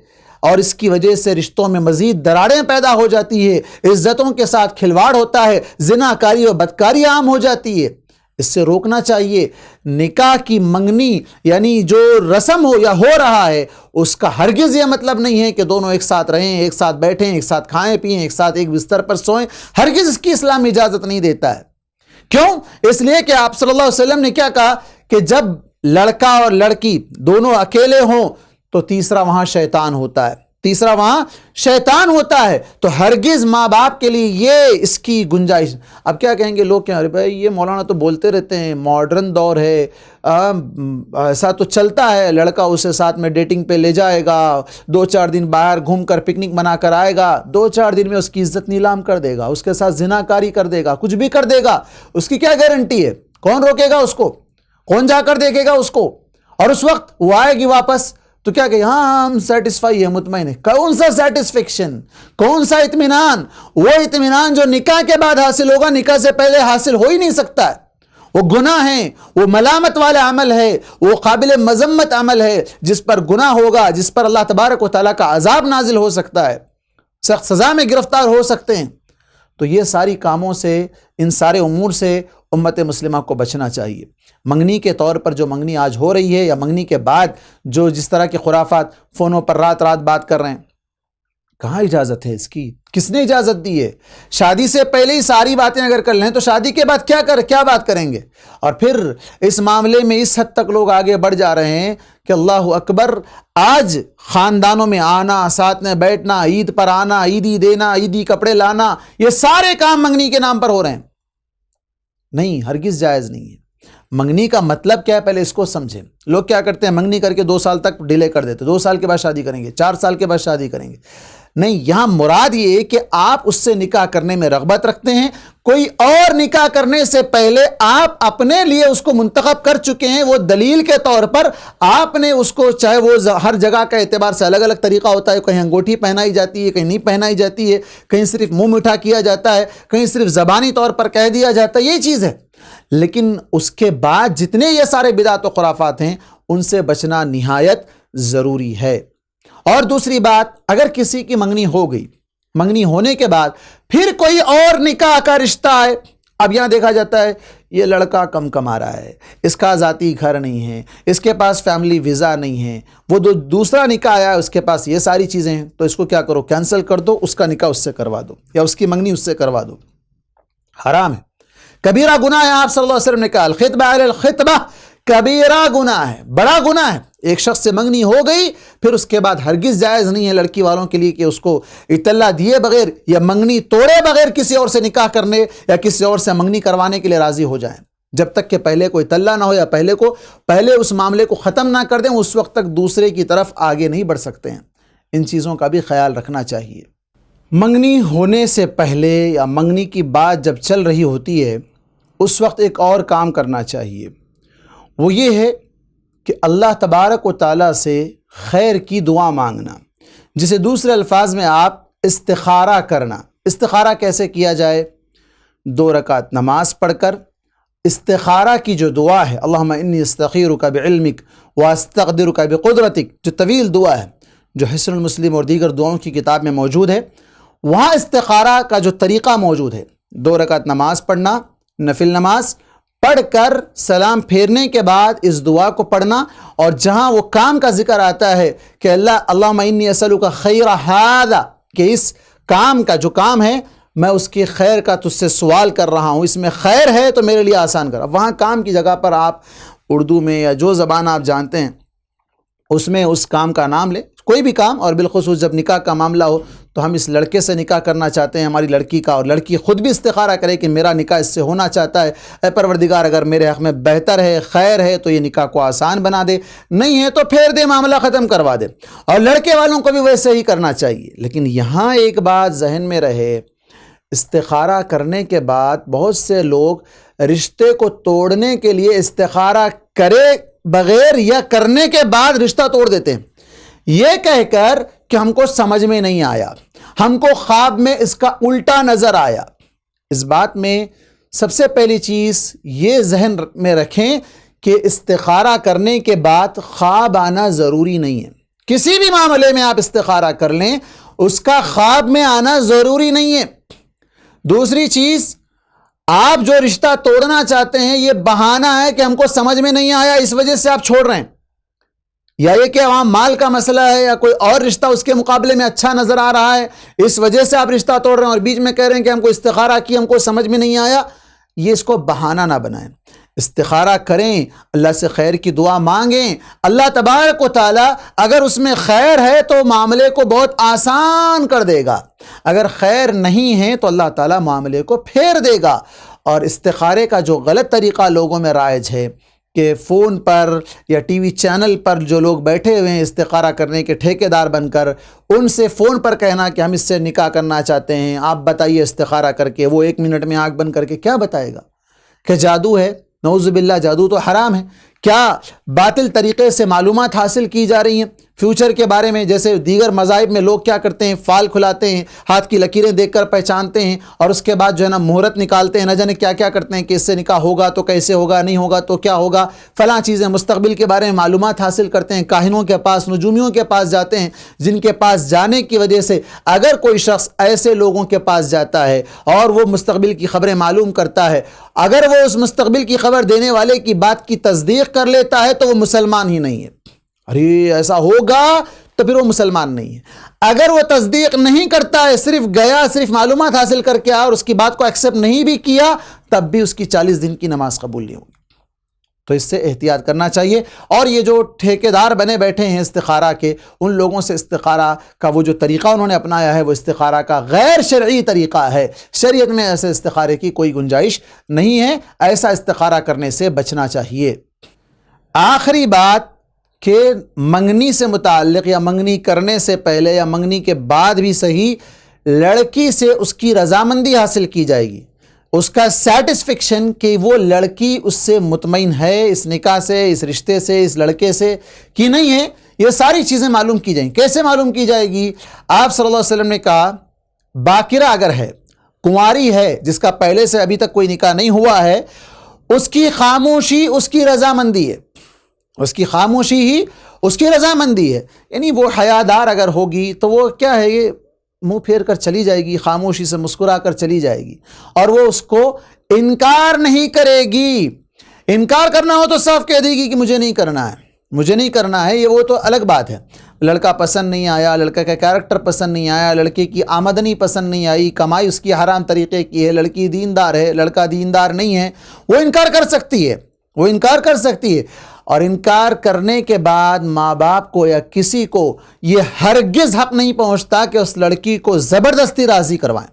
اور اس کی وجہ سے رشتوں میں مزید دراڑیں پیدا ہو جاتی ہے، عزتوں کے ساتھ کھلواڑ ہوتا ہے، زناکاری و بدکاری عام ہو جاتی ہے۔ اس سے روکنا چاہیے۔ نکاح کی منگنی یعنی جو رسم ہو یا ہو رہا ہے، اس کا ہرگز یہ مطلب نہیں ہے کہ دونوں ایک ساتھ رہیں، ایک ساتھ بیٹھیں، ایک ساتھ کھائیں پئیں، ایک ساتھ ایک بستر پر سوئیں۔ ہرگز اس کی اسلام اجازت نہیں دیتا ہے۔ کیوں؟ اس لیے کہ آپ صلی اللہ علیہ وسلم نے کیا کہا کہ جب لڑکا اور لڑکی دونوں اکیلے ہوں تو تیسرا وہاں شیطان ہوتا ہے، تیسرا وہاں شیطان ہوتا ہے۔ تو ہرگز ماں باپ کے لیے یہ اس کی گنجائش۔ اب کیا کہیں گے لوگ، کیا ارے بھائی یہ مولانا تو بولتے رہتے ہیں، ماڈرن دور ہے، ایسا تو چلتا ہے، لڑکا اسے ساتھ میں ڈیٹنگ پہ لے جائے گا، 2-4 دن باہر گھوم کر پکنک بنا کر آئے گا، 2-4 دن میں اس کی عزت نیلام کر دے گا، اس کے ساتھ زناکاری کر دے گا، کچھ بھی کر دے گا۔ اس کی کیا گارنٹی ہے؟ کون روکے گا اس کو؟ کون جا کر دیکھے گا اس کو؟ اور اس وقت وہ آئے گی واپس تو کیا کہ ہاں ہم سیٹسفائی ہے، مطمئن ہے۔ کون سا سیٹسفیکشن؟ کون سا اطمینان؟ وہ اطمینان جو نکاح کے بعد حاصل ہوگا، نکاح سے پہلے حاصل ہو ہی نہیں سکتا ہے۔ وہ گناہ ہے، وہ ملامت والا عمل ہے، وہ قابل مذمت عمل ہے، جس پر گناہ ہوگا، جس پر اللہ تبارک و تعالیٰ کا عذاب نازل ہو سکتا ہے، سخت سزا میں گرفتار ہو سکتے ہیں۔ تو یہ ساری کاموں سے، ان سارے امور سے امت مسلمہ کو بچنا چاہیے۔ منگنی کے طور پر جو منگنی آج ہو رہی ہے، یا منگنی کے بعد جو جس طرح کے خرافات فونوں پر رات رات بات کر رہے ہیں، کہاں اجازت ہے اس کی؟ کس نے اجازت دی ہے؟ شادی سے پہلے ہی ساری باتیں اگر کر لیں تو شادی کے بعد کیا بات کریں گے؟ اور پھر اس معاملے میں اس حد تک لوگ آگے بڑھ جا رہے ہیں کہ اللہ اکبر، آج خاندانوں میں آنا، ساتھ میں بیٹھنا، عید پر آنا، عیدی دینا، عیدی کپڑے لانا، یہ سارے کام منگنی کے نام پر ہو رہے ہیں۔ نہیں، ہرگز جائز نہیں ہے۔ منگنی کا مطلب کیا ہے پہلے اس کو سمجھیں۔ لوگ کیا کرتے ہیں، منگنی کر کے 2 سال تک ڈیلے کر دیتے، 2 سال کے بعد شادی کریں گے، 4 سال کے بعد شادی کریں گے۔ نہیں، یہاں مراد یہ ہے کہ آپ اس سے نکاح کرنے میں رغبت رکھتے ہیں، کوئی اور نکاح کرنے سے پہلے آپ اپنے لیے اس کو منتخب کر چکے ہیں، وہ دلیل کے طور پر آپ نے اس کو، چاہے وہ ہر جگہ کا اعتبار سے الگ الگ طریقہ ہوتا ہے، کہیں انگوٹھی پہنائی جاتی ہے، کہیں نہیں پہنائی جاتی ہے، کہیں صرف منہ میٹھا کیا جاتا ہے، کہیں صرف زبانی طور پر کہہ دیا جاتا ہے، یہ چیز ہے۔ لیکن اس کے بعد جتنے یہ سارے بدعت و خرافات ہیں، ان سے بچنا نہایت ضروری ہے۔ اور دوسری بات، اگر کسی کی منگنی ہو گئی، منگنی ہونے کے بعد پھر کوئی اور نکاح کا رشتہ ہے، اب یہاں دیکھا جاتا ہے یہ لڑکا کم کما رہا ہے، اس کا ذاتی گھر نہیں ہے، اس کے پاس فیملی ویزا نہیں ہے، وہ دوسرا نکاح آیا ہے، اس کے پاس یہ ساری چیزیں ہیں، تو اس کو کیا کرو، کینسل کر دو، اس کا نکاح اس سے کروا دو، یا اس کی منگنی اس سے کروا دو۔ حرام ہے، کبیرہ گناہ ہے۔ آپ صلی اللہ علیہ وسلم نے کہا الخطبہ علی الخطبہ، کبیرہ گناہ ہے، بڑا گناہ ہے۔ ایک شخص سے منگنی ہو گئی، پھر اس کے بعد ہرگز جائز نہیں ہے لڑکی والوں کے لیے کہ اس کو اطلاع دیے بغیر یا منگنی توڑے بغیر کسی اور سے نکاح کرنے یا کسی اور سے منگنی کروانے کے لیے راضی ہو جائیں، جب تک کہ پہلے کوئی اطلاع نہ ہو یا پہلے اس معاملے کو ختم نہ کر دیں، اس وقت تک دوسرے کی طرف آگے نہیں بڑھ سکتے ہیں۔ ان چیزوں کا بھی خیال رکھنا چاہیے۔ منگنی ہونے سے پہلے یا منگنی کی بات جب چل رہی ہوتی ہے، اس وقت ایک اور کام کرنا چاہیے، وہ یہ ہے کہ اللہ تبارک و تعالیٰ سے خیر کی دعا مانگنا، جسے دوسرے الفاظ میں آپ استخارہ کرنا۔ استخارہ کیسے کیا جائے؟ 2 رکعت نماز پڑھ کر استخارہ کی جو دعا ہے، اللہم انی استخیرک بعلمک واستقدرک بقدرتک، جو طویل دعا ہے، جو حصن المسلم اور دیگر دعاؤں کی کتاب میں موجود ہے، وہاں استخارہ کا جو طریقہ موجود ہے، 2 رکعت نماز پڑھنا، نفل نماز پڑھ کر سلام پھیرنے کے بعد اس دعا کو پڑھنا، اور جہاں وہ کام کا ذکر آتا ہے کہ اللہم انی اسألک خیر ھذا، کہ اس کام کا جو کام ہے میں اس کی خیر کا تجھ سے سوال کر رہا ہوں، اس میں خیر ہے تو میرے لیے آسان کر۔ وہاں کام کی جگہ پر آپ اردو میں یا جو زبان آپ جانتے ہیں اس میں اس کام کا نام لیں، کوئی بھی کام، اور بالخصوص جب نکاح کا معاملہ ہو تو ہم اس لڑکے سے نکاح کرنا چاہتے ہیں، ہماری لڑکی کا، اور لڑکی خود بھی استخارہ کرے کہ میرا نکاح اس سے ہونا چاہتا ہے، اے پروردگار اگر میرے حق میں بہتر ہے، خیر ہے تو یہ نکاح کو آسان بنا دے، نہیں ہے تو پھیر دے، معاملہ ختم کروا دے۔ اور لڑکے والوں کو بھی ویسے ہی کرنا چاہیے۔ لیکن یہاں ایک بات ذہن میں رہے، استخارہ کرنے کے بعد بہت سے لوگ رشتے کو توڑنے کے لیے استخارہ کرے بغیر یا کرنے کے بعد رشتہ توڑ دیتے ہیں، یہ کہہ کر کہ ہم کو سمجھ میں نہیں آیا، ہم کو خواب میں اس کا الٹا نظر آیا۔ اس بات میں سب سے پہلی چیز یہ ذہن میں رکھیں کہ استخارہ کرنے کے بعد خواب آنا ضروری نہیں ہے۔ کسی بھی معاملے میں آپ استخارہ کر لیں، اس کا خواب میں آنا ضروری نہیں ہے۔ دوسری چیز، آپ جو رشتہ توڑنا چاہتے ہیں یہ بہانہ ہے کہ ہم کو سمجھ میں نہیں آیا اس وجہ سے آپ چھوڑ رہے ہیں، یا یہ کہ وہاں مال کا مسئلہ ہے یا کوئی اور رشتہ اس کے مقابلے میں اچھا نظر آ رہا ہے، اس وجہ سے آپ رشتہ توڑ رہے ہیں، اور بیچ میں کہہ رہے ہیں کہ ہم کو استخارہ کی، ہم کو سمجھ میں نہیں آیا۔ یہ اس کو بہانہ نہ بنائیں، استخارہ کریں، اللہ سے خیر کی دعا مانگیں، اللہ تبارک و تعالیٰ اگر اس میں خیر ہے تو معاملے کو بہت آسان کر دے گا، اگر خیر نہیں ہے تو اللہ تعالیٰ معاملے کو پھیر دے گا۔ اور استخارے کا جو غلط طریقہ لوگوں میں رائج ہے کہ فون پر یا ٹی وی چینل پر جو لوگ بیٹھے ہوئے ہیں استخارہ کرنے کے ٹھیکیدار بن کر، ان سے فون پر کہنا کہ ہم اس سے نکاح کرنا چاہتے ہیں، آپ بتائیے استخارہ کر کے، وہ 1 منٹ میں آنکھ بند کر کے کیا بتائے گا کہ جادو ہے؟ نعوذ باللہ، جادو تو حرام ہے۔ کیا باطل طریقے سے معلومات حاصل کی جا رہی ہیں فیوچر کے بارے میں؟ جیسے دیگر مذاہب میں لوگ کیا کرتے ہیں، فال کھلاتے ہیں، ہاتھ کی لکیریں دیکھ کر پہچانتے ہیں، اور اس کے بعد جو ہے نا مہورت نکالتے ہیں، نہ جانے کیا کیا کرتے ہیں کہ اس سے نکاح ہوگا تو کیسے ہوگا، نہیں ہوگا تو کیا ہوگا، فلاں چیزیں، مستقبل کے بارے میں معلومات حاصل کرتے ہیں، کاہنوں کے پاس، نجومیوں کے پاس جاتے ہیں، جن کے پاس جانے کی وجہ سے اگر کوئی شخص ایسے لوگوں کے پاس جاتا ہے اور وہ مستقبل کی خبریں معلوم کرتا ہے، اگر وہ اس مستقبل کی خبر دینے والے کی بات کی تصدیق کر لیتا ہے تو وہ مسلمان ہی نہیں ہے۔ ارے ایسا ہوگا تو پھر وہ مسلمان نہیں ہے۔ اگر وہ تصدیق نہیں کرتا ہے، صرف گیا، صرف معلومات حاصل کر کے آیا اور اس کی بات کو ایکسیپٹ نہیں بھی کیا، تب بھی اس کی 40 دن کی نماز قبول نہیں ہوگی۔ تو اس سے احتیاط کرنا چاہیے۔ اور یہ جو ٹھیکیدار بنے بیٹھے ہیں استخارہ کے، ان لوگوں سے استخارہ کا وہ جو طریقہ انہوں نے اپنایا ہے وہ استخارہ کا غیر شرعی طریقہ ہے۔ شریعت میں ایسے استخارے کی کوئی گنجائش نہیں ہے، ایسا استخارہ کرنے سے بچنا چاہیے۔ آخری بات کہ منگنی سے متعلق یا منگنی کرنے سے پہلے یا منگنی کے بعد بھی صحیح، لڑکی سے اس کی رضامندی حاصل کی جائے گی، اس کا سیٹسفیکشن کہ وہ لڑکی اس سے مطمئن ہے، اس نکاح سے، اس رشتے سے، اس لڑکے سے کہ نہیں ہے، یہ ساری چیزیں معلوم کی جائیں۔ کیسے معلوم کی جائے گی؟ آپ صلی اللہ علیہ وسلم نے کہا باکرہ اگر ہے، کنواری ہے، جس کا پہلے سے ابھی تک کوئی نکاح نہیں ہوا ہے، اس کی خاموشی اس کی رضامندی ہے، اس کی خاموشی ہی اس کی رضامندی ہے۔ یعنی وہ حیادار اگر ہوگی تو وہ کیا ہے، یہ منہ پھیر کر چلی جائے گی، خاموشی سے مسکرا کر چلی جائے گی، اور وہ اس کو انکار نہیں کرے گی۔ انکار کرنا ہو تو صاف کہہ دے گی کہ مجھے نہیں کرنا ہے، مجھے نہیں کرنا ہے، یہ وہ تو الگ بات ہے۔ لڑکا پسند نہیں آیا، لڑکا کا کیریکٹر پسند نہیں آیا، لڑکے کی آمدنی پسند نہیں آئی، کمائی اس کی حرام طریقے کی ہے، لڑکی دیندار ہے، لڑکا دیندار نہیں ہے، وہ انکار کر سکتی ہے، وہ انکار کر سکتی ہے۔ اور انکار کرنے کے بعد ماں باپ کو یا کسی کو یہ ہرگز حق نہیں پہنچتا کہ اس لڑکی کو زبردستی راضی کروائیں،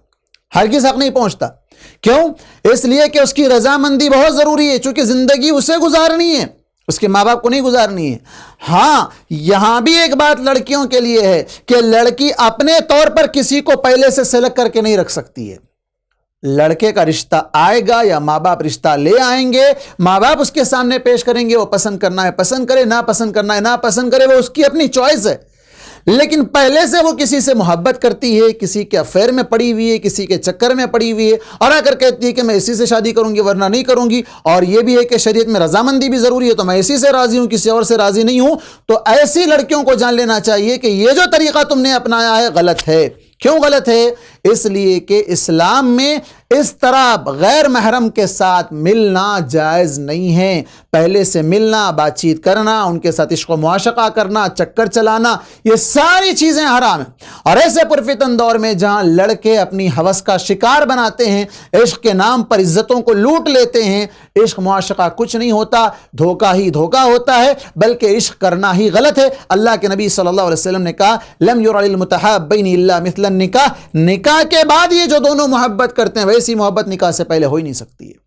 ہرگز حق نہیں پہنچتا۔ کیوں؟ اس لیے کہ اس کی رضامندی بہت ضروری ہے، چونکہ زندگی اسے گزارنی ہے، اس کے ماں باپ کو نہیں گزارنی ہے۔ ہاں، یہاں بھی ایک بات لڑکیوں کے لیے ہے کہ لڑکی اپنے طور پر کسی کو پہلے سے سلیکٹ کر کے نہیں رکھ سکتی ہے۔ لڑکے کا رشتہ آئے گا یا ماں باپ رشتہ لے آئیں گے، ماں باپ اس کے سامنے پیش کریں گے، وہ پسند کرنا ہے پسند کرے، نا پسند کرنا ہے نا پسند کرے، وہ اس کی اپنی چوائس ہے۔ لیکن پہلے سے وہ کسی سے محبت کرتی ہے، کسی کے افیئر میں پڑی ہوئی ہے، کسی کے چکر میں پڑی ہوئی ہے، اور آ کر کہتی ہے کہ میں اسی سے شادی کروں گی ورنہ نہیں کروں گی، اور یہ بھی ہے کہ شریعت میں رضامندی بھی ضروری ہے، تو میں اسی سے راضی ہوں، کسی اور سے راضی نہیں ہوں، تو ایسی لڑکیوں کو جان لینا چاہیے کہ یہ جو طریقہ تم نے اپنایا ہے غلط ہے۔ کیوں غلط ہے؟ اس لیے کہ اسلام میں اس طرح غیر محرم کے ساتھ ملنا جائز نہیں ہے۔ پہلے سے ملنا، بات چیت کرنا، ان کے ساتھ عشق و معاشقہ کرنا، چکر چلانا، یہ ساری چیزیں حرام ہیں۔ اور ایسے پرفتن دور میں جہاں لڑکے اپنی ہوس کا شکار بناتے ہیں، عشق کے نام پر عزتوں کو لوٹ لیتے ہیں، عشق معاشقہ کچھ نہیں ہوتا، دھوکہ ہی دھوکہ ہوتا ہے، بلکہ عشق کرنا ہی غلط ہے۔ اللہ کے نبی صلی اللہ علیہ وسلم نے کہا لم یرع للمتحابین الا مثل النکاح، نکاح کے بعد یہ جو دونوں محبت کرتے ہیں ویسی محبت نکاح سے پہلے ہو ہی نہیں سکتی ہے۔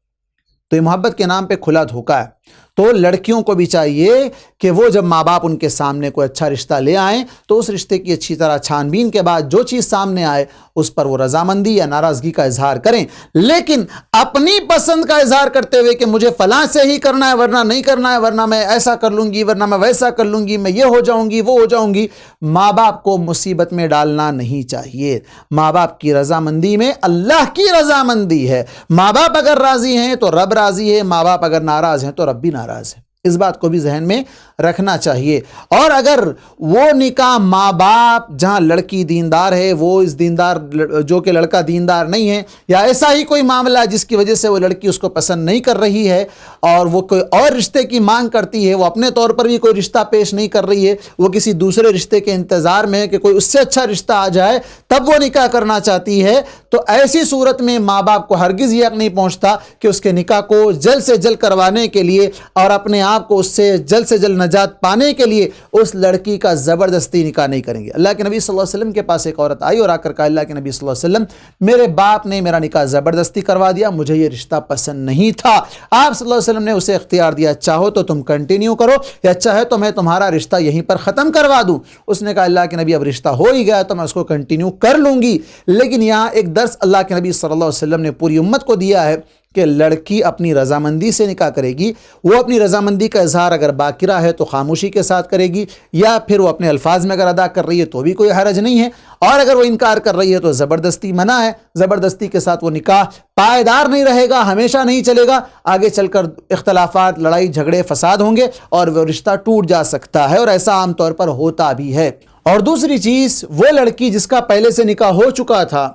تو یہ محبت کے نام پہ کھلا دھوکہ ہے۔ تو لڑکیوں کو بھی چاہیے کہ وہ جب ماں باپ ان کے سامنے کوئی اچھا رشتہ لے آئیں تو اس رشتے کی اچھی طرح چھان بین کے بعد جو چیز سامنے آئے اس پر وہ رضامندی یا ناراضگی کا اظہار کریں، لیکن اپنی پسند کا اظہار کرتے ہوئے کہ مجھے فلاں سے ہی کرنا ہے ورنہ نہیں کرنا ہے، ورنہ میں ایسا کر لوں گی، ورنہ میں ویسا کر لوں گی، میں یہ ہو جاؤں گی وہ ہو جاؤں گی، ماں باپ کو مصیبت میں ڈالنا نہیں چاہیے۔ ماں باپ کی رضامندی میں اللہ کی رضامندی ہے۔ ماں باپ اگر راضی ہیں تو رب راضی ہے، ماں باپ اگر ناراض ہیں تو رب بھی ناراض ہے۔ اس بات کو بھی ذہن میں رکھنا چاہیے۔ اور اگر وہ نکاح ماں باپ جہاں لڑکی دیندار ہے، وہ اس دیندار جو کہ لڑکا دیندار نہیں ہے، یا ایسا ہی کوئی معاملہ جس کی وجہ سے وہ لڑکی اس کو پسند نہیں کر رہی ہے اور وہ کوئی اور رشتے کی مانگ کرتی ہے، وہ اپنے طور پر بھی کوئی رشتہ پیش نہیں کر رہی ہے، وہ کسی دوسرے رشتے کے انتظار میں ہے کہ کوئی اس سے اچھا رشتہ آ جائے تب وہ نکاح کرنا چاہتی ہے، تو ایسی صورت میں ماں باپ کو ہرگز یہ حق نہیں پہنچتا کہ اس کے نکاح کو جلد سے جلد کروانے کے لیے اور اپنے آپ کو اس سے جلد نجات پانے کے لیے اس لڑکی کا زبردستی نکاح نہیں کریں گے۔ اللہ کے نبی صلی اللہ علیہ وسلم کے پاس ایک عورت آئی اور آ کر کہا اللہ کے نبی صلی اللہ علیہ وسلم میرے باپ نے میرا نکاح زبردستی کروا دیا، مجھے یہ رشتہ پسند نہیں تھا۔ آپ صلی اللہ علیہ وسلم نے اسے اختیار دیا، چاہو تو تم کنٹینیو کرو یا چاہے تو میں تمہارا رشتہ یہیں پر ختم کروا دوں۔ اس نے کہا اللہ کے نبی اب رشتہ ہو ہی گیا تو میں اس کو کنٹینیو کر لوں گی۔ لیکن یہاں ایک درس اللہ کے نبی صلی اللہ علیہ وسلم نے پوری امت کو دیا ہے کہ لڑکی اپنی رضامندی سے نکاح کرے گی، وہ اپنی رضامندی کا اظہار اگر باقرہ ہے تو خاموشی کے ساتھ کرے گی، یا پھر وہ اپنے الفاظ میں اگر ادا کر رہی ہے تو بھی کوئی حرج نہیں ہے، اور اگر وہ انکار کر رہی ہے تو زبردستی منع ہے۔ زبردستی کے ساتھ وہ نکاح پائیدار نہیں رہے گا، ہمیشہ نہیں چلے گا، آگے چل کر اختلافات، لڑائی جھگڑے، فساد ہوں گے اور وہ رشتہ ٹوٹ جا سکتا ہے، اور ایسا عام طور پر ہوتا بھی ہے۔ اور دوسری چیز، وہ لڑکی جس کا پہلے سے نکاح ہو چکا تھا،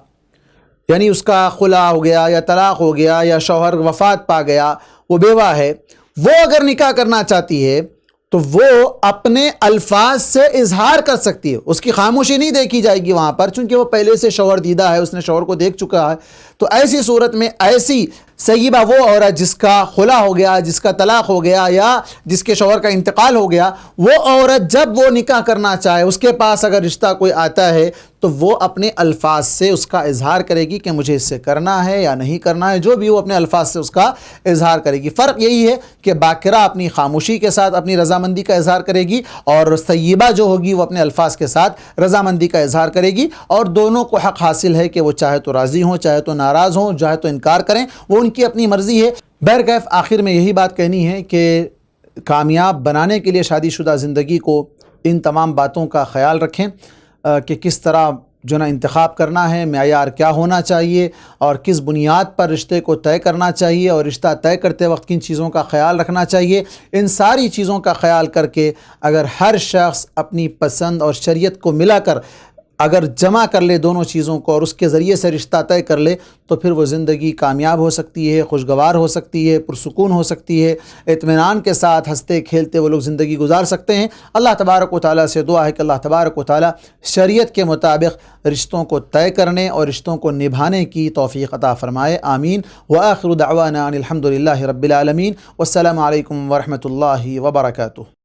یعنی اس کا خلا ہو گیا یا طلاق ہو گیا یا شوہر وفات پا گیا، وہ بیوہ ہے، وہ اگر نکاح کرنا چاہتی ہے تو وہ اپنے الفاظ سے اظہار کر سکتی ہے، اس کی خاموشی نہیں دیکھی جائے گی وہاں پر، چونکہ وہ پہلے سے شوہر دیدہ ہے، اس نے شوہر کو دیکھ چکا ہے۔ تو ایسی صورت میں ایسی سیبہ وہ عورت جس کا خلا ہو گیا، جس کا طلاق ہو گیا یا جس کے شوہر کا انتقال ہو گیا، وہ عورت جب وہ نکاح کرنا چاہے، اس کے پاس اگر رشتہ کوئی آتا ہے تو وہ اپنے الفاظ سے اس کا اظہار کرے گی کہ مجھے اس سے کرنا ہے یا نہیں کرنا ہے، جو بھی وہ اپنے الفاظ سے اس کا اظہار کرے گی۔ فرق یہی ہے کہ باقرہ اپنی خاموشی کے ساتھ اپنی رضامندی کا اظہار کرے گی، اور سیبہ جو ہوگی وہ اپنے الفاظ کے ساتھ رضامندی کا اظہار کرے گی، اور دونوں کو حق حاصل ہے کہ وہ چاہے تو راضی ہوں، چاہے تو ناراض ہوں، چاہے تو انکار کریں، وہ ان کی اپنی مرضی ہے۔ بہرکیف آخر میں یہی بات کہنی ہے کہ کامیاب بنانے کے لیے شادی شدہ زندگی کو ان تمام باتوں کا خیال رکھیں کہ کس طرح جو نا انتخاب کرنا ہے، معیار کیا ہونا چاہیے، اور کس بنیاد پر رشتے کو طے کرنا چاہیے، اور رشتہ طے کرتے وقت کن چیزوں کا خیال رکھنا چاہیے۔ ان ساری چیزوں کا خیال کر کے اگر ہر شخص اپنی پسند اور شریعت کو ملا کر اگر جمع کر لے دونوں چیزوں کو اور اس کے ذریعے سے رشتہ طے کر لے تو پھر وہ زندگی کامیاب ہو سکتی ہے، خوشگوار ہو سکتی ہے، پرسکون ہو سکتی ہے، اطمینان کے ساتھ ہنستے کھیلتے وہ لوگ زندگی گزار سکتے ہیں۔ اللہ تبارک و تعالیٰ سے دعا ہے کہ اللہ تبارک و تعالیٰ شریعت کے مطابق رشتوں کو طے کرنے اور رشتوں کو نبھانے کی توفیق عطا فرمائے، آمین۔ وآخر دعوانا ان الحمد للہ رب العالمین، والسلام علیکم ورحمۃ اللہ وبرکاتہ۔